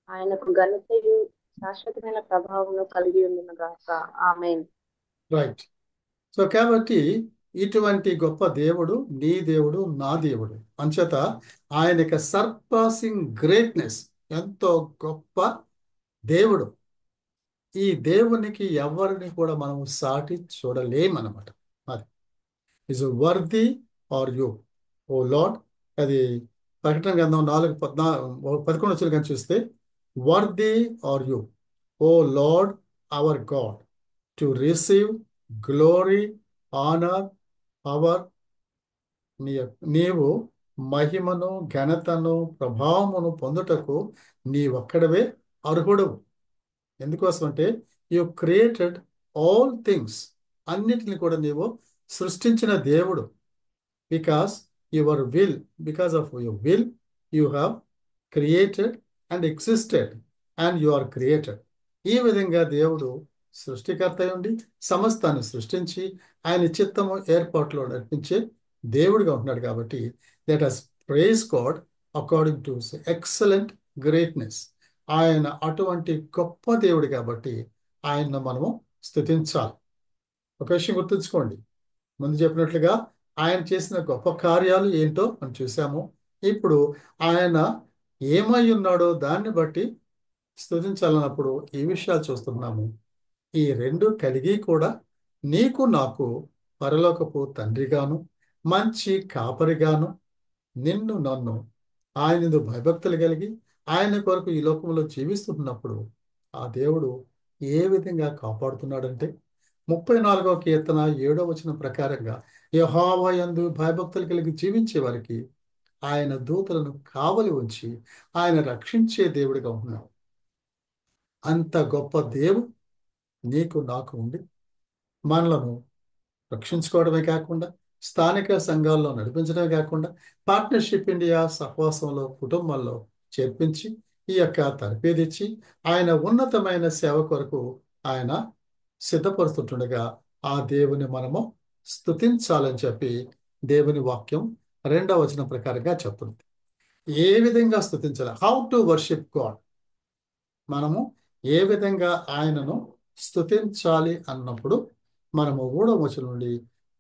ఆయనకు ఘనతయు శాశ్వతమైన ప్రభావమును కలిగి ఉండును గాక. ఆమేన్. రైట్. సో కాబట్టి ఇటువంటి గొప్ప దేవుడు నీ దేవుడు, నా దేవుడు. అంచేత ఆయన యొక్క సర్పాసింగ్ గ్రేట్నెస్, ఎంతో గొప్ప దేవుడు. ఈ దేవునికి ఎవరిని కూడా మనం సాటి చూడలేమన్నమాట. అది is worthy are you O lord. అది ప్రకటన గ్రంథం 4:11 వచ్చిన కానీ చూస్తే, worthy are you O lord our God to receive glory, honour, power. నీవు మహిమను, ఘనతను, ప్రభావమును పొందుటకు నీవొక్కడవే అర్హుడవు. ఎందుకోసం అంటే, యు క్రియేటెడ్ ఆల్ థింగ్స్, అన్నిటిని కూడా నీవు సృష్టించిన దేవుడు. Because of your will you have created and existed and you are created. ఈ విధంగా దేవుడు సృష్టికర్త ఉండి సమస్తాన్ని సృష్టించి ఆయన చిత్తము ఏర్పాటులో నడిపించే దేవుడిగా ఉంటున్నాడు. కాబట్టి let us praise God according to excellent greatness. ఆయన అటువంటి గొప్ప దేవుడు కాబట్టి ఆయన్ను మనము స్తుతించాలి. ఒక విషయం గుర్తుంచుకోండి, ముందు చెప్పినట్లుగా ఆయన చేసిన గొప్ప కార్యాలు ఏంటో మనం చూసాము. ఇప్పుడు ఆయన ఏమై ఉన్నాడో దాన్ని బట్టి స్తుతించాలన్నప్పుడు ఈ విషయాలు చూస్తున్నాము. ఈ రెండు కలిగి కూడా నీకు నాకు పరలోకపు తండ్రిగాను, మంచి కాపరిగాను, నిన్ను నన్ను ఆయన భయభక్తులు కలిగి ఆయన కొరకు ఈ లోకంలో జీవిస్తున్నప్పుడు ఆ దేవుడు ఏ విధంగా కాపాడుతున్నాడంటే, 34వ కీర్తన 7వ వచనం ప్రకారంగా, యెహోవా యందు భయభక్తులు కలిగి జీవించే వారికి ఆయన దూతలను కావలి ఉంచి ఆయన రక్షించే దేవుడిగా ఉన్నాడు. అంత గొప్ప దేవుడు నీకు నాకు ఉండి మనలను రక్షించుకోవడమే కాకుండా, స్థానిక సంఘాల్లో నడిపించడమే కాకుండా, పార్ట్నర్షిప్ ఇండియా సహవాసంలో కుటుంబాల్లో చేర్పించి ఈ యొక్క తరబేదిచ్చి ఆయన ఉన్నతమైన సేవ కొరకు ఆయన సిద్ధపరుస్తుండగా ఆ దేవుని మనము స్తుతించాలని చెప్పి దేవుని వాక్యం 2వ వచనం ప్రకారంగా చెప్తుంది. ఏ విధంగా స్తుతించాలి, హౌ టు వర్షిప్ గాడ్, మనము ఏ విధంగా ఆయనను స్తుతించాలి అన్నప్పుడు మనము 3వ వచనం నుండి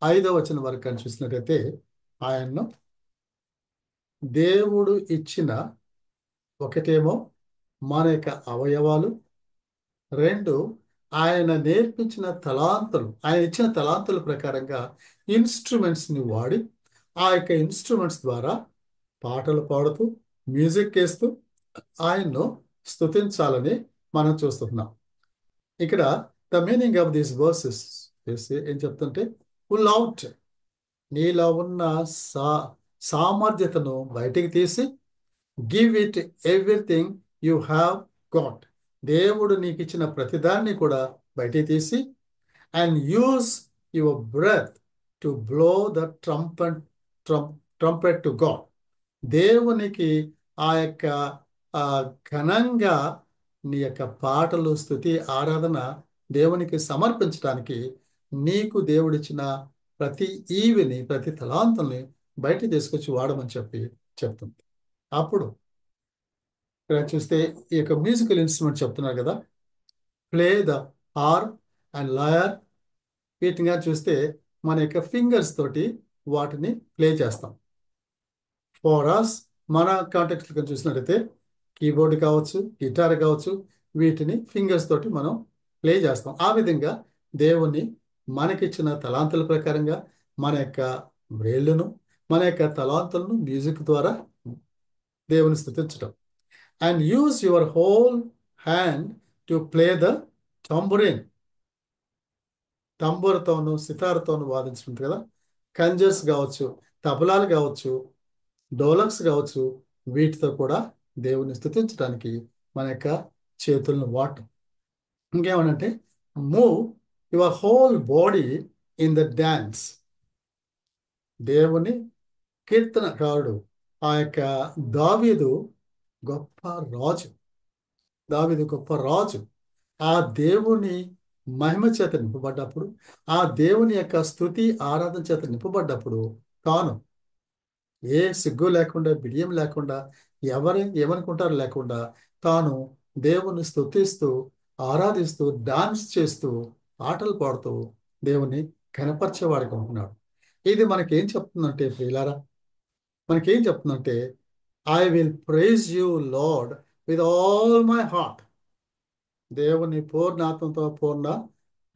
5వ వచనం వరకు అని చూసినట్టయితే ఆయన్ను దేవుడు ఇచ్చిన ఒకటేమో మన యొక్క అవయవాలు, 2 ఆయన నేర్పించిన తలాంతులు, ఆయన ఇచ్చిన తలాంతుల ప్రకారంగా ఇన్స్ట్రుమెంట్స్ని వాడి ఆ యొక్క ఇన్స్ట్రుమెంట్స్ ద్వారా పాటలు పాడుతూ మ్యూజిక్ వేస్తూ ఆయన్ను స్తుతించాలని మనం చూస్తున్నాం. ఇక్కడ the meaning of these verses ఏం చెప్తుంటే, పుల్ అవుట్, నీలో ఉన్న సామర్థ్యతను బయటికి తీసి, give it everything you have got, దేవుడు నీకు ఇచ్చిన ప్రతిదాన్ని కూడా బయటికి తీసి, and use your breath to blow the trumpet to God, దేవునికి ఆ యొక్క ఘనంగా నీ యొక్క పాటలు, స్తుతి, ఆరాధన దేవునికి సమర్పించడానికి నీకు దేవుడిచ్చిన ప్రతి ఈవిని, ప్రతి తలాంతుల్ని బయట తీసుకొచ్చి వాడమని చెప్తుంది. అప్పుడు ఇక్కడ చూస్తే ఈ యొక్క మ్యూజికల్ ఇన్స్ట్రుమెంట్ చెప్తున్నారు కదా, play the harp and lyre, వీటిగా చూస్తే మన యొక్క ఫింగర్స్ తోటి వాటిని ప్లే చేస్తాం. ఫర్ అస్, మన కాంటెక్స్ట్ చూసినట్టయితే కీబోర్డ్ కావచ్చు, గిటార్ కావచ్చు, వీటిని ఫింగర్స్ తోటి మనం ప్లే చేస్తాం. ఆ విధంగా దేవుని మనకిచ్చిన తలాంతుల ప్రకారంగా మన యొక్క బ్రెయిన్లను, మన యొక్క తలాంతులను మ్యూజిక్ ద్వారా దేవుని స్తుతించడం. And use your whole hand to play the tambourine, తంబూరతోను సితార్తోను వాదించుంటుంది కదా, కంజర్స్ కావచ్చు, తబలాలు కావచ్చు, డోలక్స్ కావచ్చు, వీటితో కూడా దేవుని స్తుతించడానికి మన యొక్క చేతులను వాడటం. ఇంకేమనంటే, move your whole body in the dance, దేవుని కీర్తనకారుడు ఆ యొక్క దావీదు గొప్ప రాజు, ఆ దేవుని మహిమ చేత నింపబడ్డప్పుడు, ఆ దేవుని యొక్క స్తుతి ఆరాధన చేత నింపబడ్డప్పుడు తాను ఏ సిగ్గు లేకుండా, బిడియం లేకుండా, ఏమనుకుంటారు లేకుండా తాను దేవుని స్తుతిస్తూ, ఆరాధిస్తూ, డాన్స్ చేస్తూ, పాటలు పాడుతూ దేవుని కనపరిచేవాడిగా ఉంటున్నాడు. ఇది మనకేం చెప్తుందంటే ప్రియులారా, మనకేం చెప్తుందంటే, I will praise you lord with all my heart, దేవుని పూర్ణ ఆత్మతో, పూర్ణ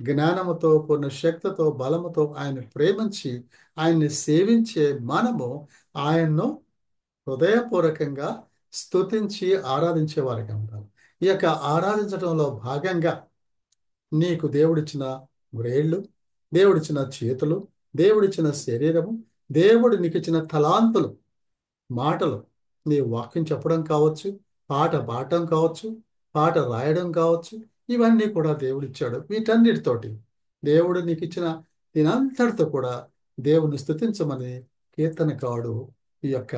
జ్ఞానముతో, పూర్ణ శక్తితో, బలముతో ఆయన ప్రేమించి ఆయన్ని సేవించే మనము ఆయన్ను హృదయపూర్వకంగా స్తుతించి ఆరాధించే వారిగా ఉంటారు. ఈ యొక్క ఆరాధించడంలో భాగంగా నీకు దేవుడిచ్చిన వ్రేళ్ళు, దేవుడిచ్చిన చేతులు, దేవుడిచ్చిన శరీరము, దేవుడు నీకు ఇచ్చిన తలాంతులు, మాటలు, నీ వాక్యం చెప్పడం కావచ్చు, పాట పాడటం కావచ్చు, పాట రాయడం కావచ్చు, ఇవన్నీ కూడా దేవుడిచ్చాడు. వీటన్నిటితోటి దేవుడు నీకు ఇచ్చిన దీనంతటితో కూడా దేవుని స్తుతించమని కీర్తనకారుడు ఈ యొక్క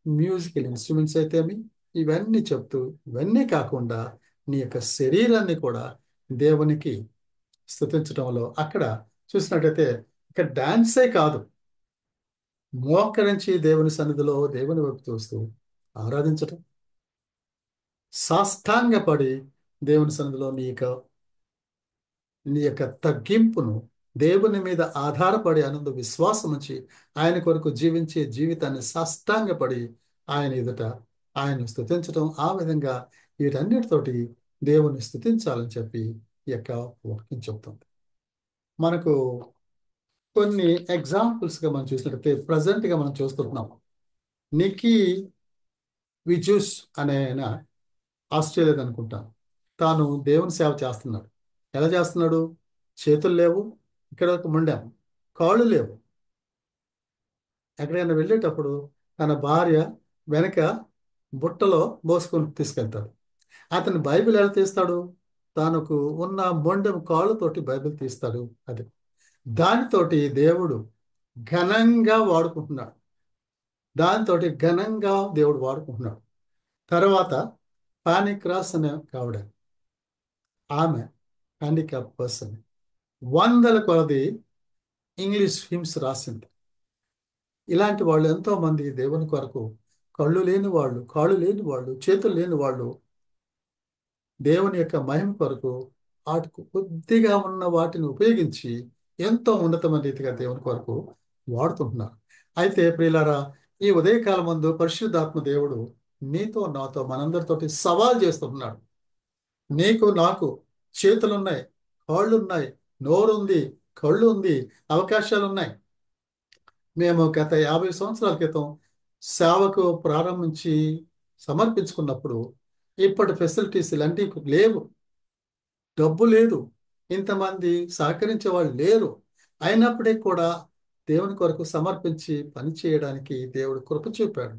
మ్యూజికల్ ఇన్స్ట్రుమెంట్స్ అయితేమి ఇవన్నీ చెప్తూ, ఇవన్నీ కాకుండా నీ యొక్క శరీరాన్ని కూడా దేవునికి స్తుతించడంలో అక్కడ చూసినట్టయితే ఇక్కడ డాన్సే కాదు, మోకరించి దేవుని సన్నిధిలో దేవుని వైపు చూస్తూ ఆరాధించటం, సాష్టాంగపడి దేవుని సన్నిధిలో నీ యొక్క తగ్గింపును, దేవుని మీద ఆధారపడి ఆనంద విశ్వాసం ఉంచి ఆయన కొరకు జీవించే జీవితాన్ని సాష్టాంగపడి ఆయన ఎదుట ఆయన స్తుతించడం, ఆ విధంగా వీటన్నిటితోటి దేవుని స్తుతించాలని చెప్పి ఈ యొక్క వాక్యం చెప్తుంది. మనకు కొన్ని ఎగ్జాంపుల్స్గా మనం చూసినట్లయితే ప్రజెంట్గా మనం చూస్తున్నాం. నికీ విజూస్ అనే ఆయన ఆస్ట్రేలియా అనుకుంటాను, తాను దేవుని సేవ చేస్తున్నాడు. ఎలా చేస్తున్నాడు? చేతులు లేవు, ఇక్కడ ఒక మొండాం, కాళ్ళు లేవు. ఎక్కడైనా వెళ్ళేటప్పుడు తన భార్య వెనక బుట్టలో మోసుకొని తీసుకెళ్తాడు. అతను బైబిల్ ఎలా తీస్తాడు? తనకు ఉన్న మొండెం కాళ్ళతోటి బైబిల్ తీస్తాడు. అది దానితోటి దేవుడు ఘనంగా వాడుకుంటున్నాడు. దేవుడు వాడుకుంటున్నాడు. తర్వాత పానీ క్రాస్ అనే కావిడ, ఆమె హ్యాండిక్యాప్ పర్సన్, 100 కొలది ఇంగ్లీష్ హిమ్స్ రాసింది. ఇలాంటి వాళ్ళు ఎంతో మంది దేవుని కొరకు కళ్ళు లేని వాళ్ళు, కాళ్ళు లేని వాళ్ళు, చేతులు లేని వాళ్ళు దేవుని యొక్క మహిమ కొరకు వాటికి కొద్దిగా ఉన్న వాటిని ఉపయోగించి ఎంతో ఉన్నతమైన రీతిగా దేవుని కొరకు వాడుతుంటున్నారు. అయితే ప్రియులారా, ఈ ఉదయకాలం ముందు పరిశుద్ధాత్మ దేవుడు నీతో నాతో మనందరితోటి సవాల్ చేస్తున్నాడు. నీకు నాకు చేతులున్నాయి, కాళ్ళున్నాయి, నోరుంది, కళ్ళు ఉంది, అవకాశాలు ఉన్నాయి. మేము గత 50 సంవత్సరాల క్రితం సేవకు ప్రారంభించి సమర్పించుకున్నప్పుడు ఇప్పటి ఫెసిలిటీస్ ఇలాంటివి లేవు, డబ్బు లేదు, ఇంతమంది సహకరించే వాళ్ళు లేరు. అయినప్పటికీ కూడా దేవుని కొరకు సమర్పించి పని చేయడానికి దేవుడు కృప చూపాడు.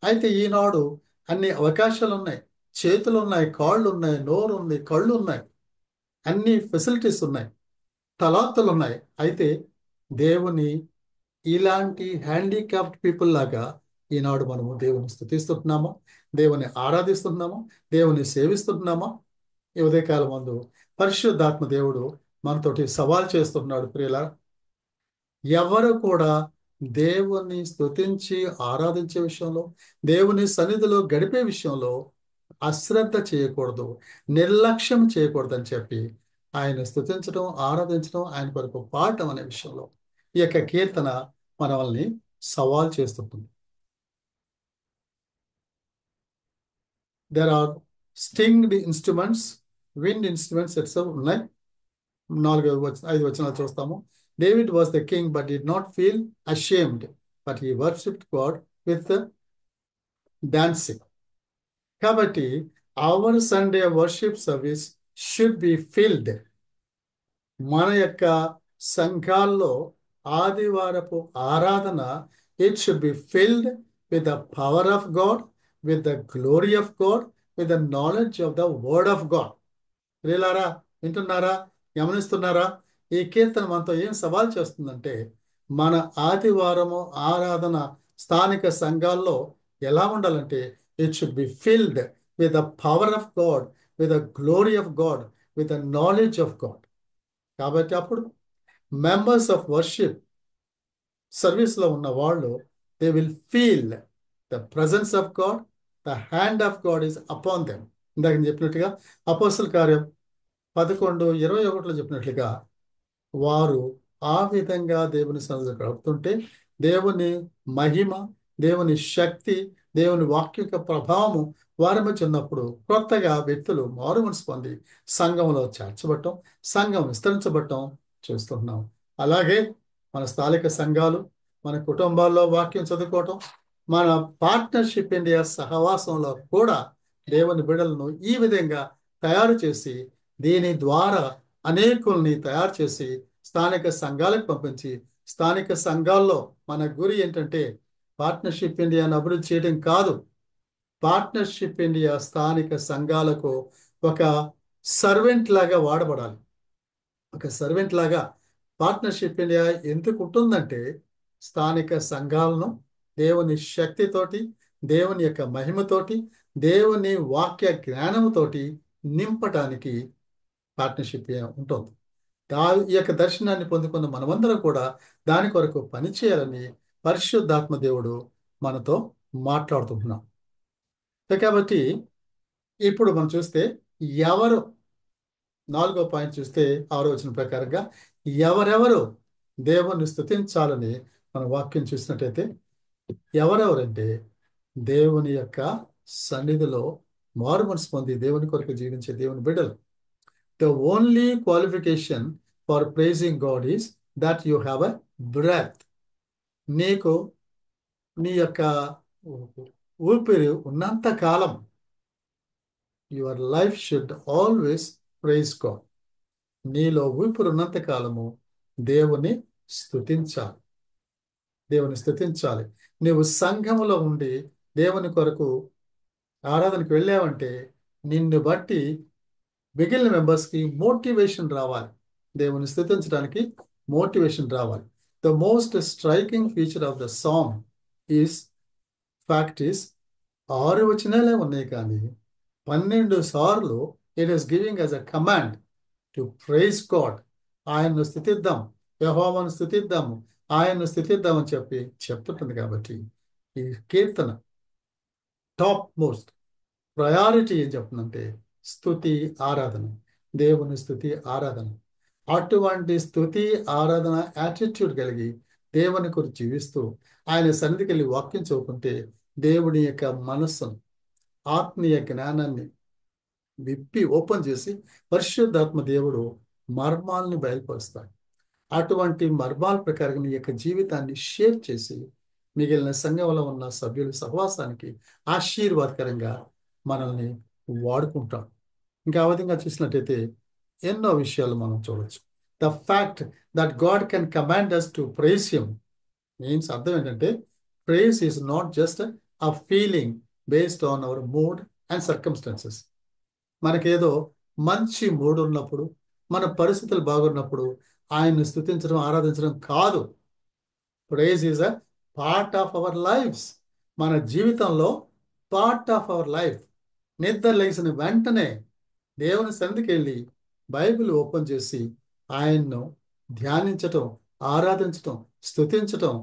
అయితే ఈనాడు అన్ని అవకాశాలు ఉన్నాయి, చేతులు ఉన్నాయి, కాళ్ళు ఉన్నాయి, నోరు ఉంది, కళ్ళు ఉన్నాయి, అన్ని ఫెసిలిటీస్ ఉన్నాయి, తలాంతులు ఉన్నాయి. అయితే దేవుని ఇలాంటి హ్యాండిక్యాప్డ్ పీపుల్ లాగా ఈనాడు మనము దేవుని స్తుతిస్తున్నాము, దేవుని ఆరాధిస్తున్నాము, దేవుని సేవిస్తున్నాము. ఈ ఉదయకాలం ముందు పరిశుద్ధాత్మ దేవుడు మనతోటి సవాల్ చేస్తున్నాడు. ప్రియుల, ఎవరు కూడా దేవుని స్తుతించి ఆరాధించే విషయంలో, దేవుని సన్నిధిలో గడిపే విషయంలో అశ్రద్ధ చేయకూడదు, నిర్లక్ష్యం చేయకూడదని చెప్పి ఆయన స్తుతించడం, ఆరాధించడం, ఆయన కొరకు పాడటం అనే విషయంలో ఈ యొక్క కీర్తన మనల్ని సవాల్ చేస్తుంటుంది. There are stringed instruments, wind instruments ఉన్నాయి. 4-5 వచనాలు చూస్తాము. David was the king but did not feel ashamed, but he worshipped God with dancing. కాబట్టి our Sunday worship service should be filled. మన యొక్క సంఘాల్లో ఆదివారపు ఆరాధన it should be filled with the power of God, with the glory of God, with the knowledge of the word of God. ప్రియులారా, వింటున్నారా, గమనిస్తున్నారా? ఈ కీర్తన మనతో ఏం సవాల్ చేస్తుందంటే, మన ఆదివారము ఆరాధన స్థానిక సంఘాల్లో ఎలా ఉండాలంటే it should be filled with the power of God, with the glory of God, with the knowledge of God. కాబట్టి అప్పుడు మెంబర్స్ ఆఫ్ వర్షిప్ సర్వీస్లో ఉన్న వాళ్ళు they will feel the presence of God, the hand of God is upon them. ఇందాక చెప్పినట్టుగా అపోస్తల కార్యం 11:21 చెప్పినట్లుగా వారు ఆ విధంగా దేవుని సన్నిధిలో గడుపుతుంటే దేవుని మహిమ, దేవుని శక్తి, దేవుని వాక్య యొక్క ప్రభావము వారి మధ్య ఉన్నప్పుడు కొత్తగా వ్యక్తులు మారు మనసు పొంది సంఘంలో చేర్చబడటం, సంఘం విస్తరించబడటం చూస్తున్నాం. అలాగే మన స్థానిక సంఘాలు, మన కుటుంబాల్లో వాక్యం చదువుకోవటం, మన పార్ట్నర్షిప్ ఇండియా సహవాసంలో కూడా దేవుని బిడ్డలను ఈ విధంగా తయారు చేసి దీని ద్వారా అనేకుల్ని తయారు చేసి స్థానిక సంఘాలకు పంపించి, స్థానిక సంఘాల్లో మన గురి ఏంటంటే పార్ట్నర్షిప్ ఇండియాను అభివృద్ధి చేయడం కాదు. పార్ట్నర్షిప్ ఇండియా స్థానిక సంఘాలకు ఒక సర్వెంట్ లాగా వాడబడాలి. ఒక సర్వెంట్ లాగా పార్ట్నర్షిప్ ఇండియా ఎందుకు ఉంటుందంటే స్థానిక సంఘాలను దేవుని శక్తితోటి, దేవుని యొక్క మహిమతోటి, దేవుని వాక్య జ్ఞానముతోటి నింపటానికి పార్ట్నర్షిప్ ఉంటుంది. ఈ యొక్క దర్శనాన్ని పొందుకున్న మనమందరం కూడా దాని కొరకు పనిచేయాలని పరిశుద్ధాత్మ దేవుడు మనతో మాట్లాడుతున్నాం. కాబట్టి ఇప్పుడు మనం చూస్తే ఎవరు 4వ పాయింట్ చూస్తే 6వ వచనం ప్రకారంగా ఎవరెవరు దేవుణ్ణి స్తుతించాలని మన వాక్యం చూసినట్టయితే ఎవరెవరంటే దేవుని యొక్క సన్నిధిలో మారు మనసు పొంది దేవుని కొరకు జీవించే దేవుని బిడ్డలు. The only qualification for praising God is that you have a breath. నీకు నీ యొక్క ఊపిరి ఉన్నంత కాలం your life should always praise God. నీలో ఊపిరి ఉన్నంత కాలము దేవుని స్తుతించాలి, దేవుని స్తుతించాలి. నీవు సంఘములో ఉండి దేవుని కొరకు ఆరాధనకు వెళ్ళావంటే నిన్ను బట్టి మిగిలిన మెంబర్స్కి మోటివేషన్ రావాలి, దేవుని స్తుతించడానికి మోటివేషన్ రావాలి. The most striking feature of the song is fact is 6 వచనాలే ఉన్నాయి, కానీ 12 సార్లు it is giving as a command to praise God. ఆయన్ను స్తుతిద్దాం, యెహోవాను స్తుతిద్దాము, ఆయన్ను స్థుతిద్దామని చెప్తుంటుంది. కాబట్టి ఈ కీర్తన టాప్ మోస్ట్ ప్రయారిటీ ఏం చెప్తుందంటే స్తుతి, ఆరాధన, దేవుని స్తుతి, ఆరాధన. అటువంటి స్తుతి, ఆరాధన యాటిట్యూడ్ కలిగి దేవుని గురించి జీవిస్తూ ఆయన సన్నిధికి వెళ్ళి వాక్యం చదువుకుంటే దేవుని యొక్క మనస్సును, ఆత్మీయ జ్ఞానాన్ని విప్పి ఓపెన్ చేసి పరిశుద్ధాత్మ దేవుడు మర్మాల్ని బయలుపరుస్తాడు. అటువంటి మర్మాల ప్రకారం నీ యొక్క జీవితాన్ని షేర్ చేసి మిగిలిన సంఘంలో ఉన్న సభ్యుల సహవాసానికి ఆశీర్వాదకరంగా మనల్ని వాడుకుంటాం. ఇంకా ఆ విధంగా చూసినట్టయితే ఎన్నో విషయాలు మనం చూడవచ్చు. The fact that God can command us to praise him means అర్థం ఏంటంటే praise is not just a feeling based on our mood and circumstances. మనకేదో మంచి మూడ్ ఉన్నప్పుడు, మన పరిస్థితులు బాగున్నప్పుడు ఆయన్ని స్తుతించడం, ఆరాధించడం కాదు. Praise is a part of our lifes. మన జీవితంలో పార్ట్ ఆఫ్ అవర్ లైఫ్. నిద్ర లేచిన వెంటనే దేవుని సన్నిధికి వెళ్ళి బైబిల్ ఓపెన్ చేసి ఆయన్ను ధ్యానించటం, ఆరాధించటం, స్తుతించటం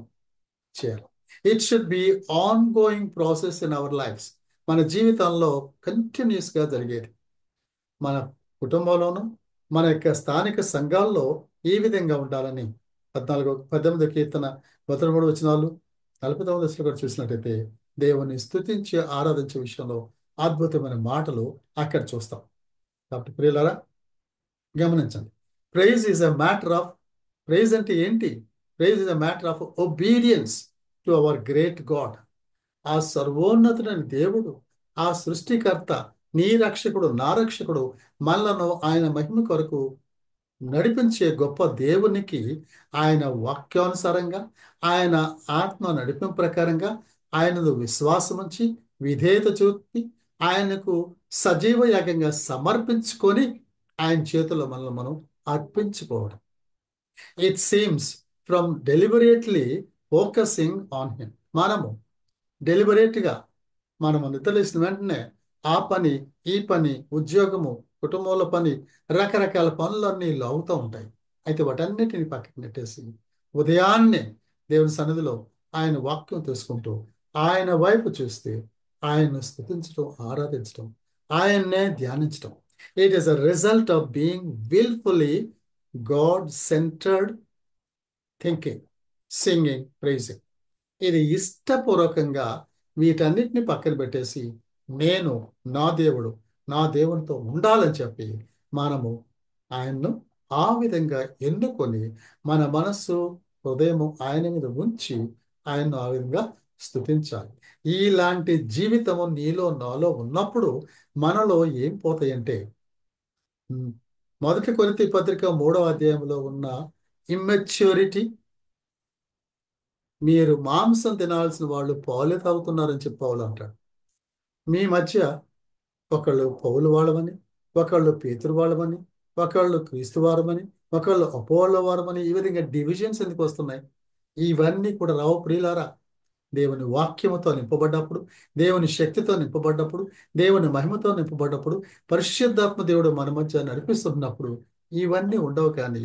చేయాలి. It should be ongoing process in our lifes. మన జీవితంలో కంటిన్యూస్గా జరిగేది. మన కుటుంబంలోనూ మన యొక్క స్థానిక సంఘాల్లో ఈ విధంగా ఉండాలని 18వ కీర్తన 13 వచనాలు 49వ వచనం కూడా చూసినట్టయితే దేవుని స్తుతించి ఆరాధించే విషయంలో అద్భుతమైన మాటలు అక్కడ చూస్తాం. కాబట్టి ప్రియులారా గమనించండి, praise is a matter of, praise అంటే ఏంటి? Praise is a matter of obedience to our great God. ఆ సర్వోన్నతుడైన దేవుడు, ఆ సృష్టికర్త, నీ రక్షకుడు, నా రక్షకుడు, మనలను ఆయన మహిమ కొరకు నడిపించే గొప్ప దేవునికి ఆయన వాక్యానుసారంగా, ఆయన ఆత్మ నడిపింపు ప్రకారంగా ఆయనను విశ్వాసం ఉంచి విధేయత చూపి ఆయనకు సజీవ యాగంగా సమర్పించుకొని ఆయన చేతుల్లో మనల్ని మనం అర్పించుకోవడం. It seems from deliberately focusing on him. మనము డెలిబరేట్గా మనము నిద్రలేసిన వెంటనే ఆ పని, ఈ పని, ఉద్యోగము, కుటుంబంలో పని, రకరకాల పనులన్నీ లాగుతూ ఉంటాయి. అయితే వాటన్నిటిని పక్కన నెట్టేసి ఉదయాన్నే దేవుని సన్నిధిలో ఆయన వాక్యం తీసుకుంటూ ఆయన వైపు చూస్తే ఆయన్ను స్తుతించడం, ఆరాధించడం, ఆయన్నే ధ్యానించడం. It is a result of being wilfully God centred thinking, singing, praising. ఇది ఇష్టపూర్వకంగా వీటన్నిటిని పక్కన పెట్టేసి నేను నా దేవుడు, నా దేవునితో ఉండాలని చెప్పి మనము ఆయన్ను ఆ విధంగా ఎన్నుకొని మన మనస్సు, హృదయము ఆయన మీద ఉంచి ఆయన్ను ఆ విధంగా స్తుతించాలి. ఇలాంటి జీవితము నీలో నాలో ఉన్నప్పుడు మనలో ఏం పోతాయంటే 1 కొరింథీ పత్రిక 3వ అధ్యాయంలో ఉన్న ఇమ్మెచ్యూరిటీ, మీరు మాంసం తినాల్సిన వాళ్ళు పాలు తాగుతున్నారని చెప్పి పౌలు అంటాడు. మీ మధ్య ఒకళ్ళు పౌలు వాళ్ళమని, ఒకళ్ళు పేతురు వాళ్ళమని, ఒకళ్ళు క్రీస్తు వారమని, ఒకళ్ళు అపోలో వారమని, ఈ విధంగా డివిజన్స్ ఎందుకు వస్తున్నాయి? ఇవన్నీ కూడా రావు ప్రియులారా. దేవుని వాక్యముతో నింపబడ్డప్పుడు, దేవుని శక్తితో నింపబడ్డప్పుడు, దేవుని మహిమతో నింపబడ్డప్పుడు, పరిశుద్ధాత్మ దేవుడు మన మధ్య నడిపిస్తున్నప్పుడు ఇవన్నీ ఉండవు. కానీ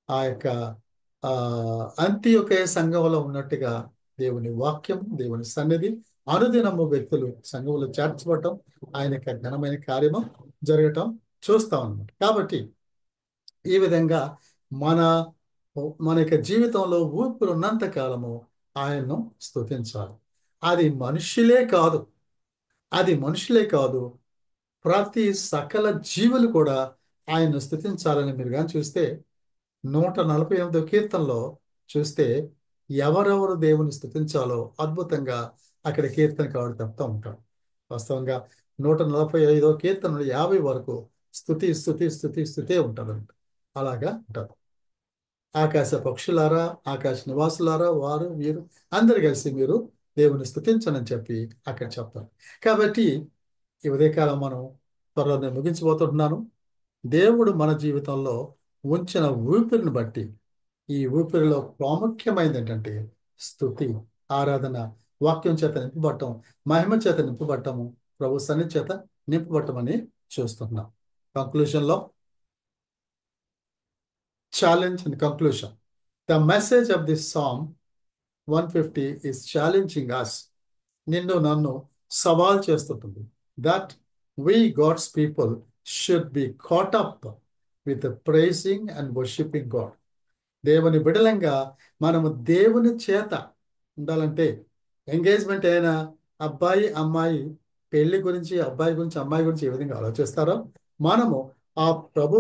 ఆ యొక్క అంత్యొకయ సంఘంలో ఉన్నట్టుగా దేవుని వాక్యం, దేవుని సన్నిధి అనుదినము వ్యక్తులు సంఘంలో చేర్చబడటం, ఆయన యొక్క ఘనమైన కార్యము జరగటం చూస్తాం అన్నమాట. కాబట్టి ఈ విధంగా మన మన యొక్క జీవితంలో ఊపిరి ఉన్నంత కాలము ఆయన్ను స్తుతించాలి. అది మనుషులే కాదు, అది మనుషులే కాదు, ప్రతి సకల జీవులు కూడా ఆయన్ను స్తుతించాలని మీరు కానీ చూస్తే 148వ కీర్తనలో చూస్తే ఎవరెవరు దేవుని స్తుతించాలో అద్భుతంగా అక్కడ కీర్తనకారుడు చెప్తా ఉంటాడు. వాస్తవంగా 145వ కీర్తన 50 వరకు స్తుతి స్తుతి స్తుతి స్తుతే ఉంటాడు. అలాగా ఉంటారు. ఆకాశ పక్షులారా, ఆకాశ నివాసులారా, వారు వీరు అందరు కలిసి మీరు దేవుని స్తుతించనని చెప్పి అక్కడ చెప్తారు. కాబట్టి ఈ ఉదయకాలం మనం త్వరలో నేను ముగించబోతున్నాను. దేవుడు మన జీవితంలో ఉంచిన ఊపిరిని బట్టి ఈ ఊపిరిలో ప్రాముఖ్యమైనది ఏంటంటే స్తుతి, ఆరాధన, వాక్యం చేత నింపబడటం, మహిమ చేత నింపబడటము, ప్రభు సన్నిధి చేత నింపబడటం అని చూస్తున్నాం. కంక్లూషన్లో challenge and conclusion. The message of this song 150 is challenging us. నిన్ను నన్ను సవాల్ చేస్తుంటుంది. That we God's people should be caught up with praising and worshipping God. దేవుని బిడలంగా మనము దేవుని చేత ఉండాలంటే, ఎంగేజ్మెంట్ అయినా అబ్బాయి అమ్మాయి పెళ్లి గురించి, అబ్బాయి గురించి అమ్మాయి గురించి ఏ విధంగా ఆలోచిస్తారో, మనము ఆ ప్రభు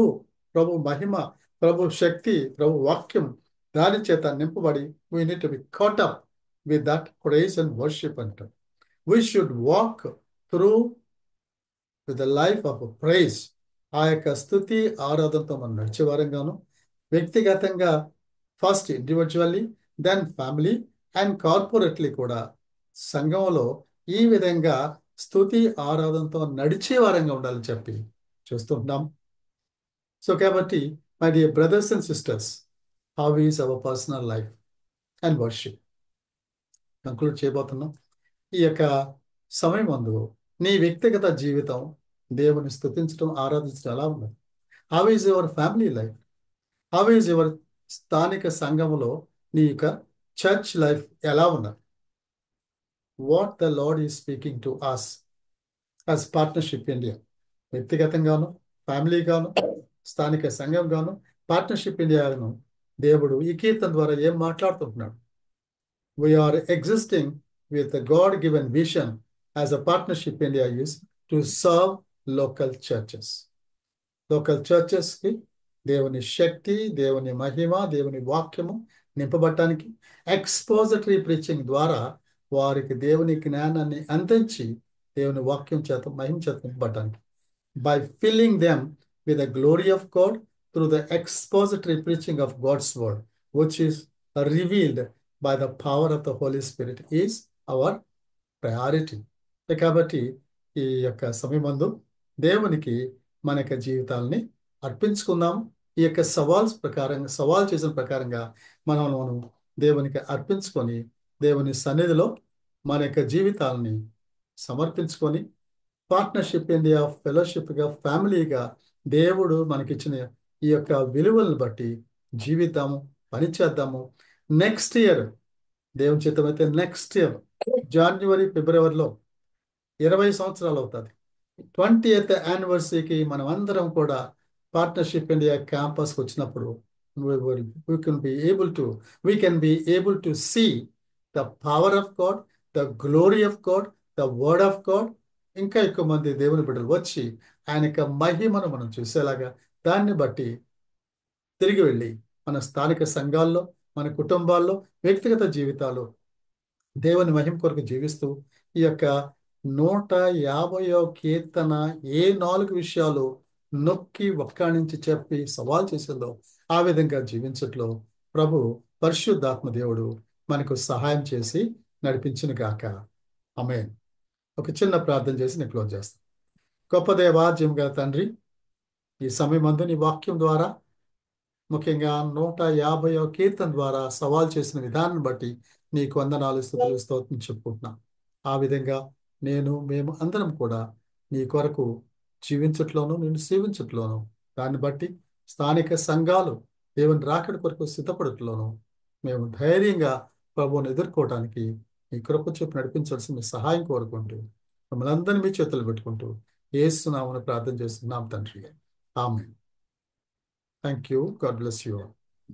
మహిమ, ప్రభు శక్తి, ప్రభు వాక్యం దాని చేత నింపబడి we need to be caught up with that praise and worship అంటారు. We should walk through with the life of praise. ఆ యొక్క స్తుతి ఆరాధనతో మనం నడిచే వారంగాను, వ్యక్తిగతంగా first individually, then family and corporately కూడా సంఘంలో ఈ విధంగా స్తుతి ఆరాధనతో నడిచే వారంగా ఉండాలని చెప్పి చూస్తుంటున్నాం. సో కాబట్టి my dear brothers and sisters, how is our personal life and worship conclude చేయబోతున్నాం. ఈ యొక్క సమయం ముందు నీ వ్యక్తిగత జీవితం దేవుని స్తుతించడం, ఆరాధించడం ఎలా ఉన్నది? How is your family life? How is your స్థానిక సంఘములో నీ యొక్క చర్చ్ లైఫ్ ఎలా ఉన్నది? What the lord is speaking to us as partnership India. వ్యక్తిగతంగాను, ఫ్యామిలీగాను, స్థానిక సంఘంగాను, పార్ట్నర్షిప్ ఇండియాను దేవుడు ఈ కీర్తన ద్వారా ఏం మాట్లాడుతుంటున్నాడు? We are existing with a God-given vision as a partnership India is to serve local churches. Local churches కి దేవుని శక్తి, దేవుని మహిమ, దేవుని వాక్యము నింపబడటానికి ఎక్స్పోజిటరీ ప్రీచింగ్ ద్వారా వారికి దేవుని జ్ఞానాన్ని అందించి దేవుని వాక్యం చేత, మహిమ చేత నింపబడటానికి, by filling them with the glory of God through the expository preaching of God's word, which is revealed by the power of the Holy Spirit, is our priority. కాబట్టి ఈ యొక్క సమయమందు దేవునికి మన యొక్క జీవితాలని అర్పించుకుందాం. ఈ యొక్క సవాల్ చేసిన ప్రకారంగా మనం దేవునికి అర్పించుకొని దేవుని సన్నిధిలో మన యొక్క జీవితాలని సమర్పించుకొని పార్ట్నర్షిప్ ఇండియా, ఫెలోషిప్గా, ఫ్యామిలీగా దేవుడు మనకిచ్చిన ఈ యొక్క విలువలను బట్టి జీవితాము, పనిచేద్దాము. నెక్స్ట్ ఇయర్ దేవుని చిత్తం అయితే నెక్స్ట్ ఇయర్ జనవరి, ఫిబ్రవరిలో 20 సంవత్సరాలు అవుతుంది. 20th యానివర్సరీకి మనం అందరం కూడా పార్ట్నర్షిప్ ఇండియా క్యాంపస్కి వచ్చినప్పుడు we can be able to see the power of God, the glory of God, the word of God. ఇంకా ఎక్కువ మంది దేవుని బిడ్డలు వచ్చి ఆయన యొక్క మహిమను మనం చూసేలాగా, దాన్ని బట్టి తిరిగి వెళ్ళి మన స్థానిక సంఘాల్లో, మన కుటుంబాల్లో, వ్యక్తిగత జీవితాలు దేవుని మహిమ కొరకు జీవిస్తూ ఈ యొక్క 150వ కీర్తన ఏ 4 విషయాలు నొక్కి ఒక్కాణించి చెప్పి సవాల్ చేసిందో ఆ విధంగా జీవించట్లో ప్రభు పరిశుద్ధాత్మ దేవుడు మనకు సహాయం చేసి నడిపించును గాక. ఆమేన్. ఒక చిన్న ప్రార్థన చేసి నేను క్లోజ్ చేస్తాను. గొప్ప దేవా, జీవగల తండ్రి, ఈ సమయమందు నీ వాక్యం ద్వారా, ముఖ్యంగా 150వ కీర్తన ద్వారా సవాల్ చేసిన విధానం బట్టి నీకు వందనాలు, స్తుతులు, స్తోత్రం చెప్పుకుంటున్నాం. ఆ విధంగా మేము అందరం కూడా నీ కొరకు జీవించట్లోనూ, నిన్ను సేవించట్లోనూ, దాన్ని బట్టి స్థానిక సంఘాలు దేవుని రాకడ కొరకు సిద్ధపడట్లోనూ మేము ధైర్యంగా ప్రభువుని ఎదుర్కోవడానికి మీ కృప చూపి నడిపించాల్సి మీ సహాయం కోరుకుంటూ మమ్మల్ని అందరినీ మీ చేతులు పెట్టుకుంటూ యేసు నామమున ప్రార్థన చేస్తున్నాం తండ్రి. ఆమేన్. Thank you. God bless you all.